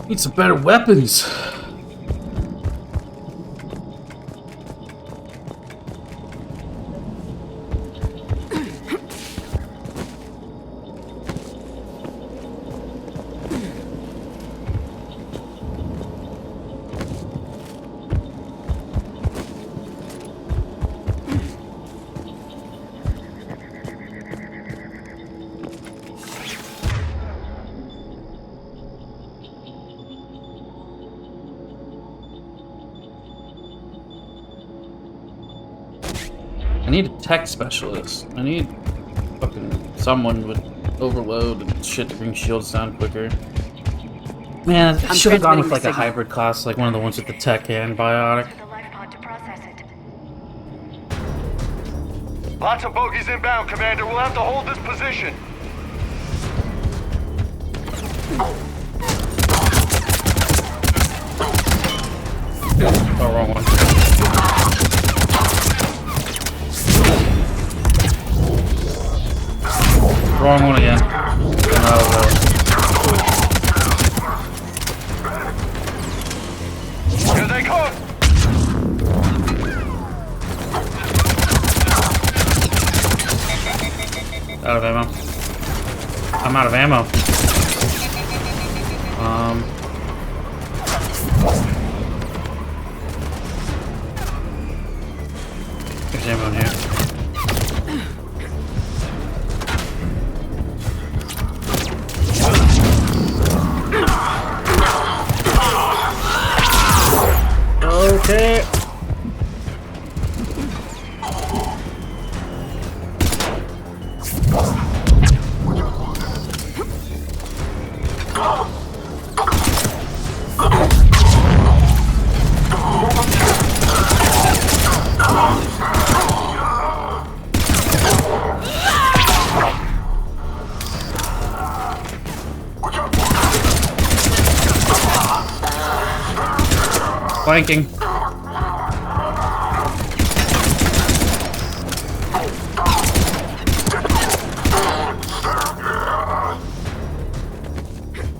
Speaker 1: Need some better weapons. I need a tech specialist. I need fucking someone with overload and shit to bring shields down quicker. Man, I should have gone with like a hybrid class, like one of the ones with the tech and biotic.
Speaker 3: Lots of bogeys inbound, Commander. We'll have to hold this position.
Speaker 1: Oh, wrong one. Wrong one again.
Speaker 3: Here they come!
Speaker 1: Out of ammo. I'm out of ammo. There's ammo in here. Okay. Flanking.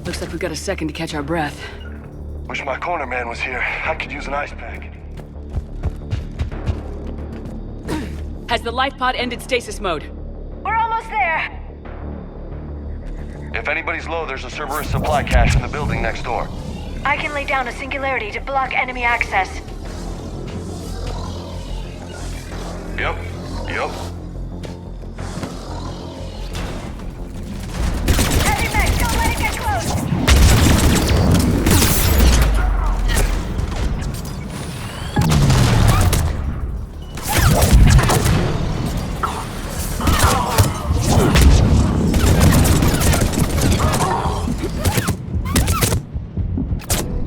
Speaker 8: Looks like we've got a second to catch our breath.
Speaker 3: Wish my corner man was here. I could use an ice pack.
Speaker 8: Has the life pod ended stasis mode?
Speaker 21: We're almost there.
Speaker 3: If anybody's low, there's a Cerberus supply cache in the building next door.
Speaker 21: I can lay down a singularity to block enemy access.
Speaker 3: Yep.
Speaker 21: Heavy mech, don't let it get close.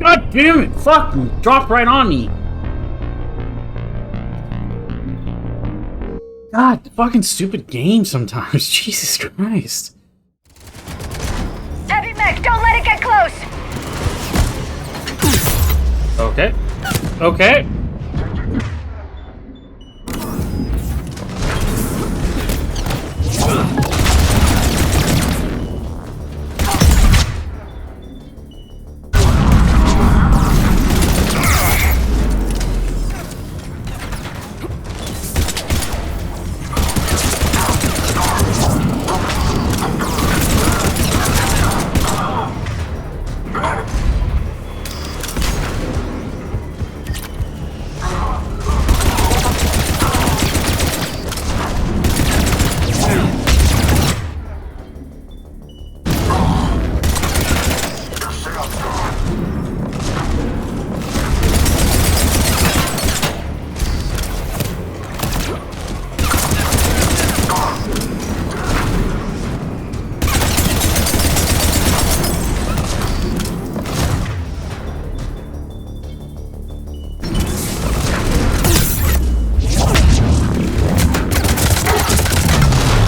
Speaker 1: God damn it! Fucking dropped right on me. God, fucking stupid game sometimes. Jesus Christ.
Speaker 21: Heavy mech, don't let it get close.
Speaker 1: Okay. Okay.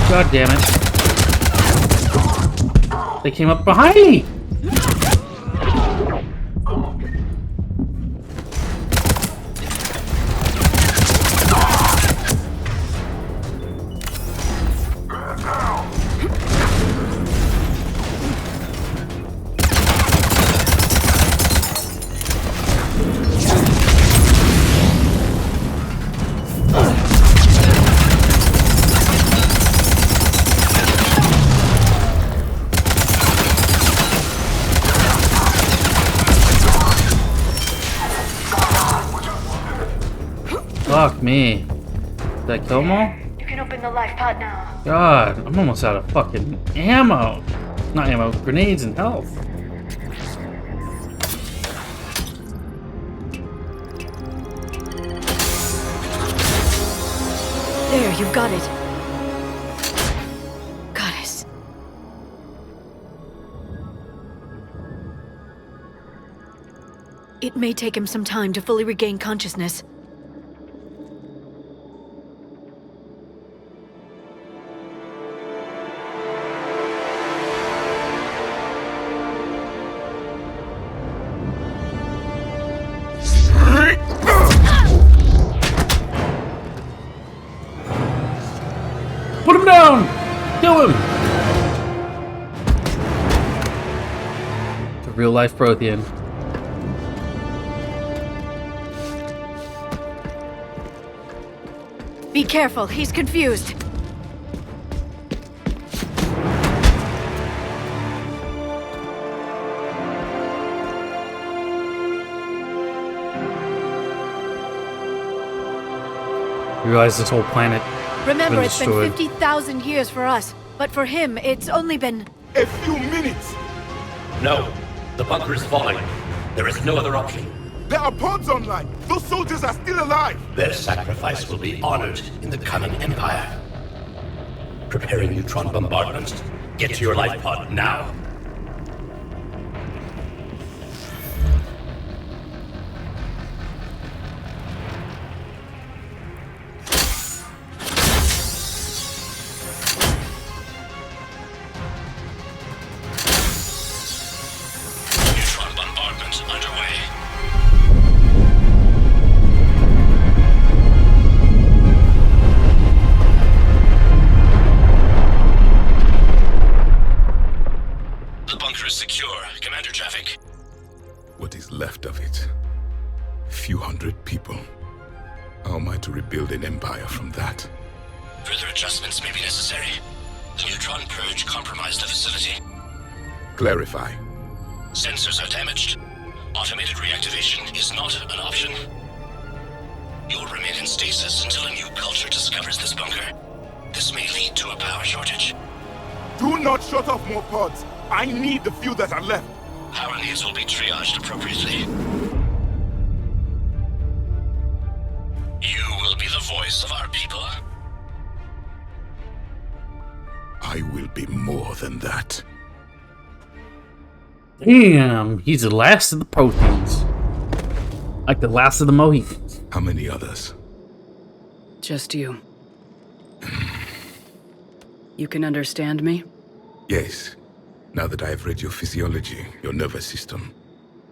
Speaker 1: God damn it. They came up behind me! Fuck me. Did I kill them all?
Speaker 2: You can open the life pod now.
Speaker 1: God, I'm almost out of fucking ammo. Not ammo, grenades and health.
Speaker 10: There, you've got it. Goddess. It may take him some time to fully regain consciousness.
Speaker 1: Put him down! Kill him! The real-life Prothean.
Speaker 10: Be careful, he's confused.
Speaker 1: You realize this whole planet.
Speaker 10: Remember, it's been
Speaker 1: destroyed.
Speaker 10: 50,000 years for us, but for him, it's only been...
Speaker 22: A few minutes!
Speaker 9: No, the bunker is falling. There is no other option.
Speaker 22: There are pods online! Those soldiers are still alive!
Speaker 9: Their sacrifice will be honored in the coming Empire. Preparing neutron bombardment. Get to your life pod now. Neutron bombardment underway. The bunker is secure. Commander Traffic.
Speaker 22: What is left of it? A few hundred people. How am I to rebuild an empire from that?
Speaker 9: Further adjustments may be necessary. The neutron purge compromised the facility.
Speaker 22: Clarify.
Speaker 9: Sensors are damaged. Automated reactivation is not an option. You'll remain in stasis until a new culture discovers this bunker. This may lead to a power shortage.
Speaker 22: Do not shut off more pods! I need the few that are left!
Speaker 9: Power needs will be triaged appropriately. You will be the voice of our people.
Speaker 22: I will be more than that.
Speaker 1: Damn, he's the last of the Protheans. Like the last of the Mohicans.
Speaker 22: How many others?
Speaker 8: Just you. You can understand me?
Speaker 22: Yes. Now that I have read your physiology, your nervous system,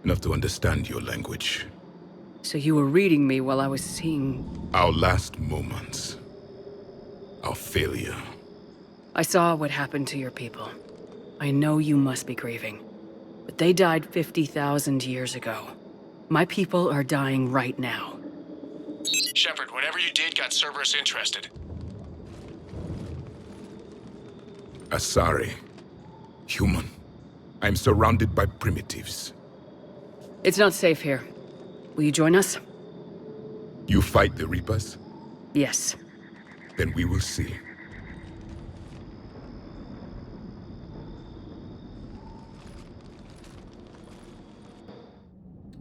Speaker 22: enough to understand your language.
Speaker 8: So you were reading me while I was seeing...
Speaker 22: Our last moments. Our failure.
Speaker 8: I saw what happened to your people. I know you must be grieving. But they died 50,000 years ago. My people are dying right now.
Speaker 13: Shepard, whatever you did got Cerberus interested.
Speaker 22: Asari. Human. I'm surrounded by primitives.
Speaker 8: It's not safe here. Will you join us?
Speaker 22: You fight the Reapers?
Speaker 8: Yes.
Speaker 22: Then we will see.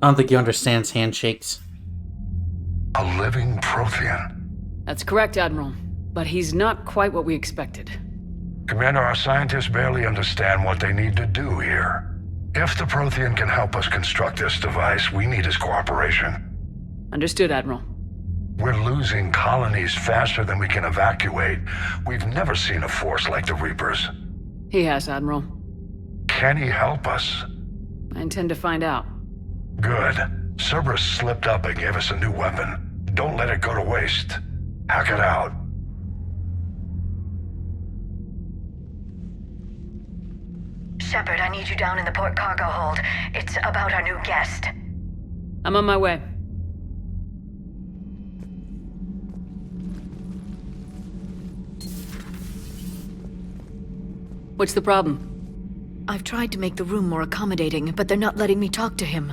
Speaker 1: I don't think he understands handshakes.
Speaker 20: A living Prothean.
Speaker 8: That's correct, Admiral. But he's not quite what we expected.
Speaker 20: Commander, our scientists barely understand what they need to do here. If the Prothean can help us construct this device, we need his cooperation.
Speaker 8: Understood, Admiral.
Speaker 20: We're losing colonies faster than we can evacuate. We've never seen a force like the Reapers.
Speaker 8: He has, Admiral.
Speaker 20: Can he help us?
Speaker 8: I intend to find out.
Speaker 20: Good. Cerberus slipped up and gave us a new weapon. Don't let it go to waste. Hack it out.
Speaker 2: Shepard, I need you down in the port cargo hold. It's about our new guest.
Speaker 8: I'm on my way. What's the problem?
Speaker 10: I've tried to make the room more accommodating, but they're not letting me talk to him.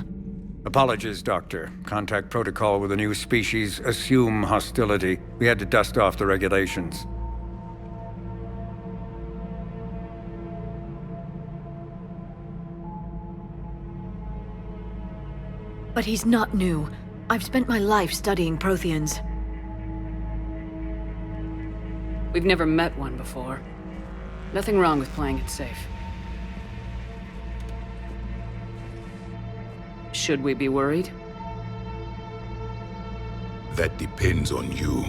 Speaker 11: Apologies, Doctor. Contact protocol with a new species. Assume hostility. We had to dust off the regulations.
Speaker 10: But he's not new. I've spent my life studying Protheans.
Speaker 8: We've never met one before. Nothing wrong with playing it safe. Should we be worried?
Speaker 22: That depends on you.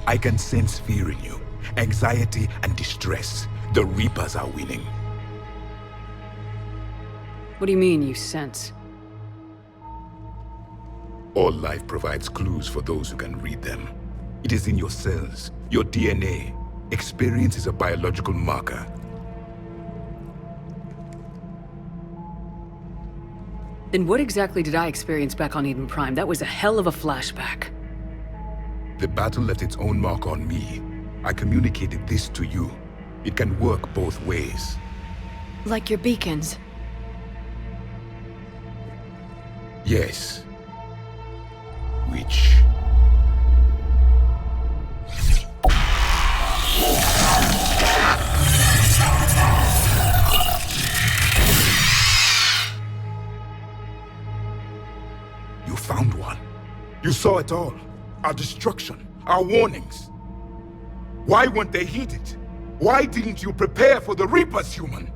Speaker 22: I can sense fear in you, anxiety and distress. The Reapers are winning.
Speaker 8: What do you mean, you sense?
Speaker 22: All life provides clues for those who can read them. It is in your cells, your DNA. Experience is a biological marker.
Speaker 8: Then what exactly did I experience back on Eden Prime? That was a hell of a flashback.
Speaker 22: The battle left its own mark on me. I communicated this to you. It can work both ways.
Speaker 10: Like your beacons.
Speaker 22: Yes. Which... You found one. You saw it all. Our destruction, our warnings. Why weren't they heeded? Why didn't you prepare for the Reapers, human?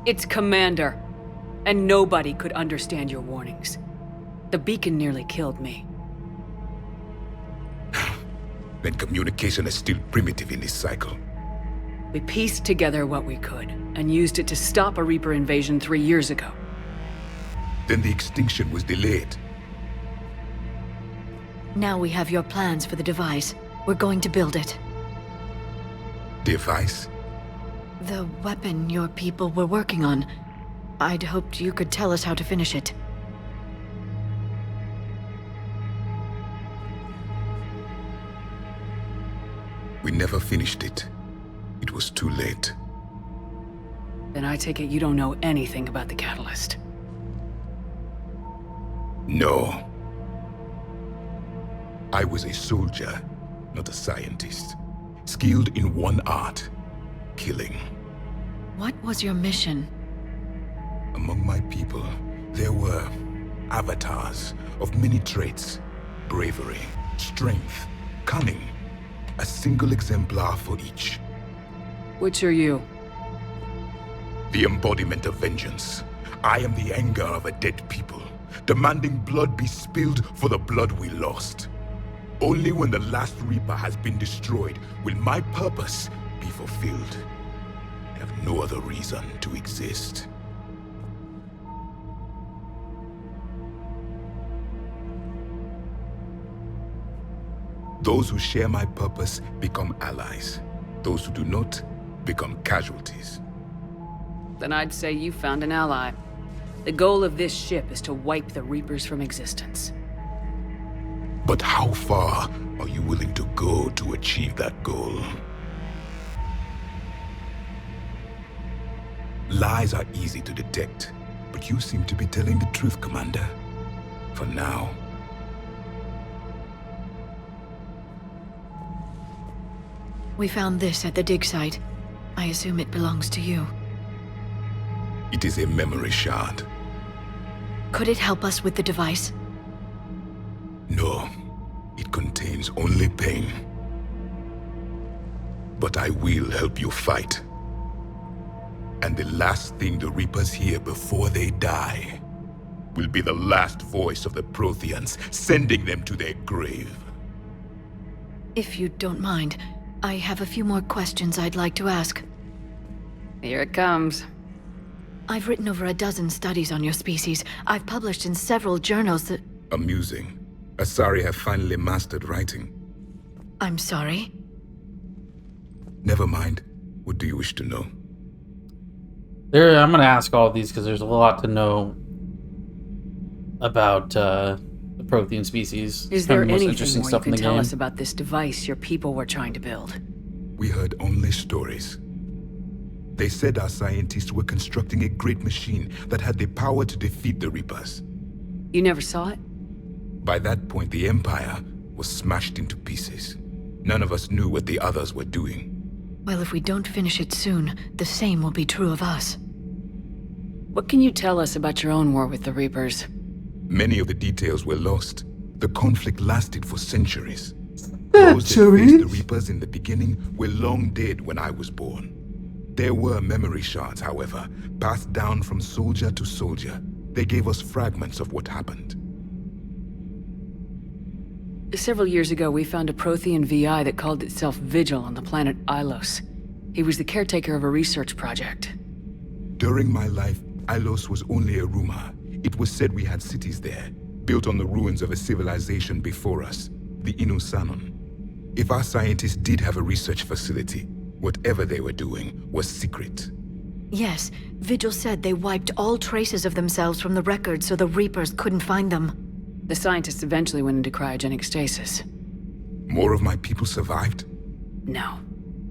Speaker 8: It's Commander. And nobody could understand your warnings. The beacon nearly killed me.
Speaker 22: Then communication is still primitive in this cycle.
Speaker 8: We pieced together what we could, and used it to stop a Reaper invasion 3 years ago.
Speaker 22: Then the extinction was delayed.
Speaker 10: Now we have your plans for the device. We're going to build it.
Speaker 22: Device?
Speaker 10: The weapon your people were working on. I'd hoped you could tell us how to finish it.
Speaker 22: We never finished it. It was too late.
Speaker 8: Then I take it you don't know anything about the Catalyst.
Speaker 22: No. I was a soldier, not a scientist. Skilled in one art, killing.
Speaker 10: What was your mission?
Speaker 22: Among my people, there were avatars of many traits. Bravery, strength, cunning. A single exemplar for each.
Speaker 8: Which are you?
Speaker 22: The embodiment of vengeance. I am the anger of a dead people, demanding blood be spilled for the blood we lost. Only when the last Reaper has been destroyed will my purpose be fulfilled. I have no other reason to exist. Those who share my purpose become allies. Those who do not become casualties.
Speaker 8: Then I'd say you found an ally. The goal of this ship is to wipe the Reapers from existence.
Speaker 22: But how far are you willing to go to achieve that goal? Lies are easy to detect, but you seem to be telling the truth, Commander. For now.
Speaker 10: We found this at the dig site. I assume it belongs to you.
Speaker 22: It is a memory shard.
Speaker 10: Could it help us with the device?
Speaker 22: No. It contains only pain. But I will help you fight. And the last thing the Reapers hear before they die will be the last voice of the Protheans, sending them to their grave.
Speaker 10: If you don't mind, I have a few more questions I'd like to ask.
Speaker 8: Here it comes.
Speaker 10: I've written over a dozen studies on your species. I've published in several journals that...
Speaker 22: Amusing. Asari have finally mastered writing.
Speaker 10: I'm sorry?
Speaker 22: Never mind. What do you wish to know?
Speaker 1: I'm gonna ask all of these because there's a lot to know about the Prothean species.
Speaker 8: Is there anything more you can tell us about this device your people were trying to build?
Speaker 22: We heard only stories. They said our scientists were constructing a great machine that had the power to defeat the Reapers.
Speaker 8: You never saw it?
Speaker 22: By that point, the Empire was smashed into pieces. None of us knew what the others were doing.
Speaker 10: Well, if we don't finish it soon, the same will be true of us.
Speaker 8: What can you tell us about your own war with the Reapers?
Speaker 22: Many of the details were lost. The conflict lasted for centuries. Those that faced the Reapers in the beginning were long dead when I was born. There were memory shards, however, passed down from soldier to soldier. They gave us fragments of what happened.
Speaker 8: Several years ago, we found a Prothean VI that called itself Vigil on the planet Ilos. He was the caretaker of a research project.
Speaker 22: During my life, Ilos was only a rumor. It was said we had cities there, built on the ruins of a civilization before us, the Inusanon. If our scientists did have a research facility, whatever they were doing was secret.
Speaker 10: Yes, Vigil said they wiped all traces of themselves from the records so the Reapers couldn't find them.
Speaker 8: The scientists eventually went into cryogenic stasis.
Speaker 22: More of my people survived?
Speaker 8: No.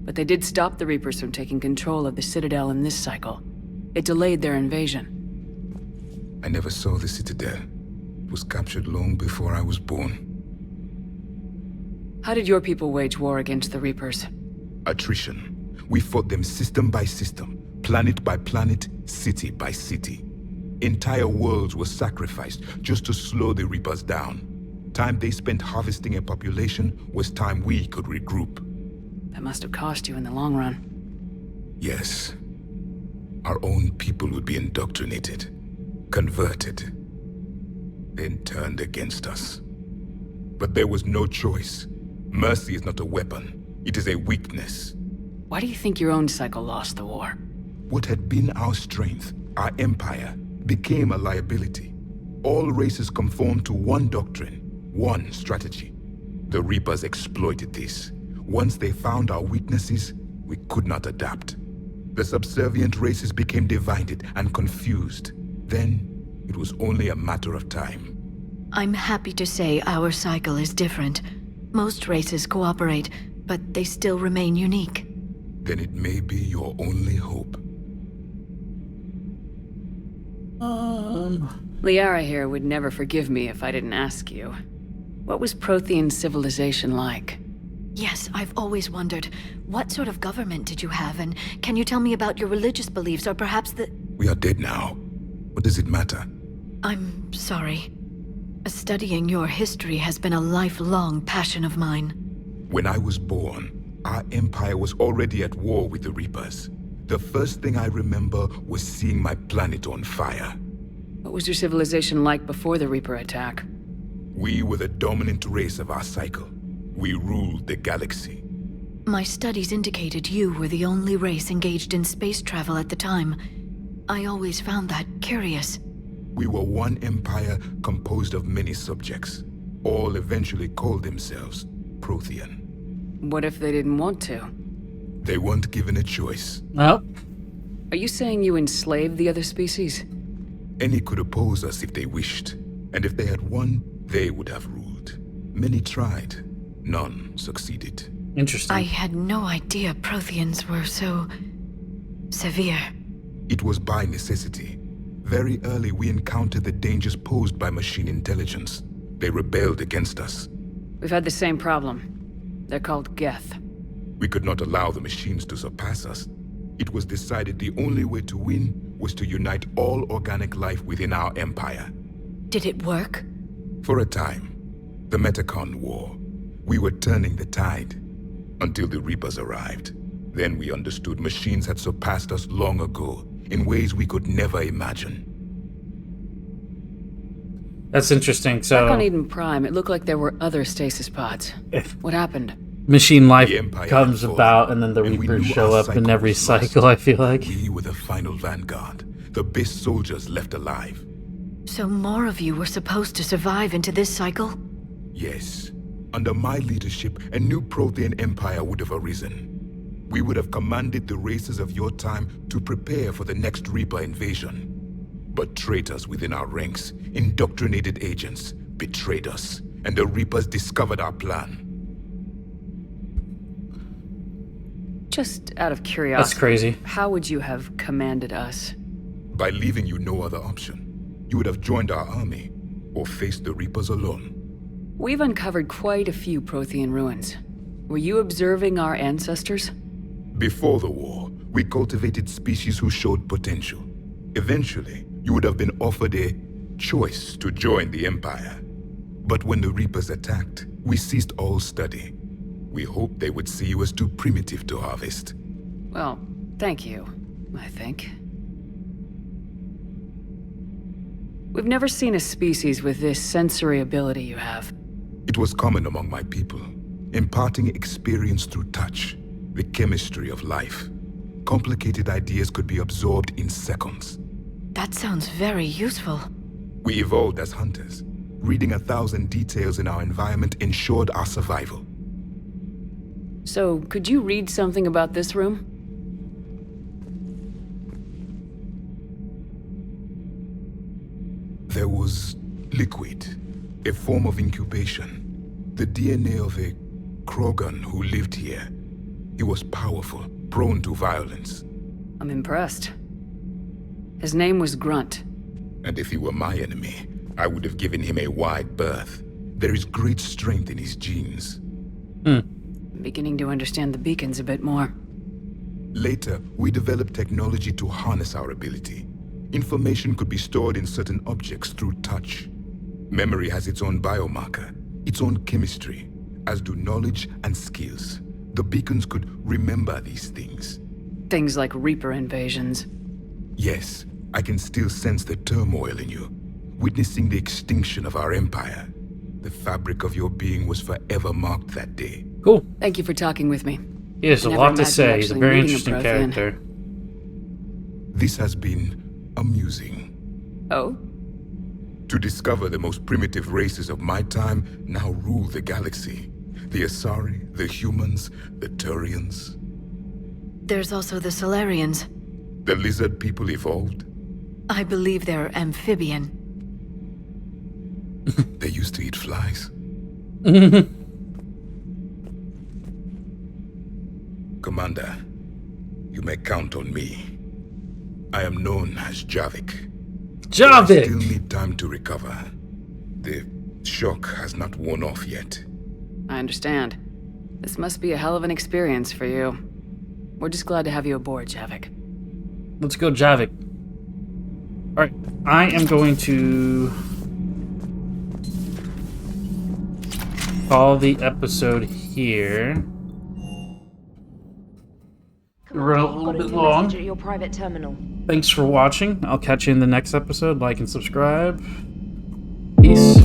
Speaker 8: But they did stop the Reapers from taking control of the Citadel in this cycle. It delayed their invasion.
Speaker 22: I never saw the Citadel. It was captured long before I was born.
Speaker 8: How did your people wage war against the Reapers?
Speaker 22: Attrition. We fought them system by system, planet by planet, city by city. Entire worlds were sacrificed just to slow the Reapers down. Time they spent harvesting a population was time we could regroup.
Speaker 8: That must have cost you in the long run.
Speaker 22: Yes. Our own people would be indoctrinated, converted, then turned against us. But there was no choice. Mercy is not a weapon. It is a weakness.
Speaker 8: Why do you think your own cycle lost the war?
Speaker 22: What had been our strength, our empire, became a liability. All races conformed to one doctrine, one strategy. The Reapers exploited this. Once they found our weaknesses, we could not adapt. The subservient races became divided and confused. Then, it was only a matter of time.
Speaker 10: I'm happy to say our cycle is different. Most races cooperate, but they still remain unique.
Speaker 22: Then it may be your only hope.
Speaker 8: Liara here would never forgive me if I didn't ask you. What was Prothean civilization like?
Speaker 10: Yes, I've always wondered, what sort of government did you have, and can you tell me about your religious beliefs, or perhaps the...
Speaker 22: We are dead now. What does it matter?
Speaker 10: I'm sorry. Studying your history has been a lifelong passion of mine.
Speaker 22: When I was born, our empire was already at war with the Reapers. The first thing I remember was seeing my planet on fire.
Speaker 8: What was your civilization like before the Reaper attack?
Speaker 22: We were the dominant race of our cycle. We ruled the galaxy.
Speaker 10: My studies indicated you were the only race engaged in space travel at the time. I always found that curious.
Speaker 22: We were one empire composed of many subjects. All eventually called themselves Prothean.
Speaker 8: What if they didn't want to?
Speaker 22: They weren't given a choice.
Speaker 1: Oh.
Speaker 8: Are you saying you enslaved the other species?
Speaker 22: Any could oppose us if they wished. And if they had won, they would have ruled. Many tried. None succeeded.
Speaker 1: Interesting.
Speaker 10: I had no idea Protheans were so... severe.
Speaker 22: It was by necessity. Very early we encountered the dangers posed by machine intelligence. They rebelled against us.
Speaker 8: We've had the same problem. They're called Geth.
Speaker 22: We could not allow the machines to surpass us. It was decided the only way to win was to unite all organic life within our empire.
Speaker 10: Did it work?
Speaker 22: For a time. The Metacon War. We were turning the tide. Until the Reapers arrived. Then we understood machines had surpassed us long ago, in ways we could never imagine.
Speaker 1: That's interesting. So
Speaker 8: back on Eden Prime, it looked like there were other stasis pods. What happened?
Speaker 1: Machine life comes about, and then the Reapers show up in every cycle, I feel like.
Speaker 22: We were the final vanguard, the best soldiers left alive.
Speaker 10: So more of you were supposed to survive into this cycle?
Speaker 22: Yes. Under my leadership, a new Prothean empire would have arisen. We would have commanded the races of your time to prepare for the next Reaper invasion. But traitors within our ranks, indoctrinated agents, betrayed us, and the Reapers discovered our plan.
Speaker 8: Just out of curiosity.
Speaker 1: That's crazy.
Speaker 8: How would you have commanded us?
Speaker 22: By leaving you no other option. You would have joined our army, or faced the Reapers alone.
Speaker 8: We've uncovered quite a few Prothean ruins. Were you observing our ancestors?
Speaker 22: Before the war, we cultivated species who showed potential. Eventually, you would have been offered a choice to join the Empire. But when the Reapers attacked, we ceased all study. We hoped they would see you as too primitive to harvest.
Speaker 8: Well, thank you, I think. We've never seen a species with this sensory ability you have.
Speaker 22: It was common among my people, imparting experience through touch, the chemistry of life. Complicated ideas could be absorbed in seconds.
Speaker 10: That sounds very useful.
Speaker 22: We evolved as hunters. Reading 1,000 details in our environment ensured our survival.
Speaker 8: So, could you read something about this room?
Speaker 22: There was liquid, a form of incubation. The DNA of a Krogan who lived here. He was powerful, prone to violence.
Speaker 8: I'm impressed. His name was Grunt.
Speaker 22: And if he were my enemy, I would have given him a wide berth. There is great strength in his genes.
Speaker 8: I'm beginning to understand the beacons a bit more.
Speaker 22: Later, we developed technology to harness our ability. Information could be stored in certain objects through touch. Memory has its own biomarker, its own chemistry, as do knowledge and skills. The beacons could remember these things.
Speaker 8: Things like Reaper invasions.
Speaker 22: Yes, I can still sense the turmoil in you, witnessing the extinction of our empire. The fabric of your being was forever marked that day.
Speaker 1: Cool.
Speaker 8: Thank you for talking with me.
Speaker 1: He has a lot to say. He's a very interesting character.
Speaker 22: This has been amusing.
Speaker 8: Oh?
Speaker 22: To discover the most primitive races of my time now rule the galaxy. The Asari, the humans, the Turians.
Speaker 10: There's also the Solarians.
Speaker 22: The lizard people evolved?
Speaker 10: I believe they're amphibian.
Speaker 22: They used to eat flies. Commander, you may count on me. I am known as Javik.
Speaker 1: Javik!
Speaker 22: I still need time to recover. The shock has not worn off yet.
Speaker 8: I understand. This must be a hell of an experience for you. We're just glad to have you aboard, Javik.
Speaker 1: Let's go, Javik. Alright, I am going to call the episode here. We're a little bit long.
Speaker 15: At your private terminal.
Speaker 1: Thanks for watching. I'll catch you in the next episode. Like and subscribe. Peace.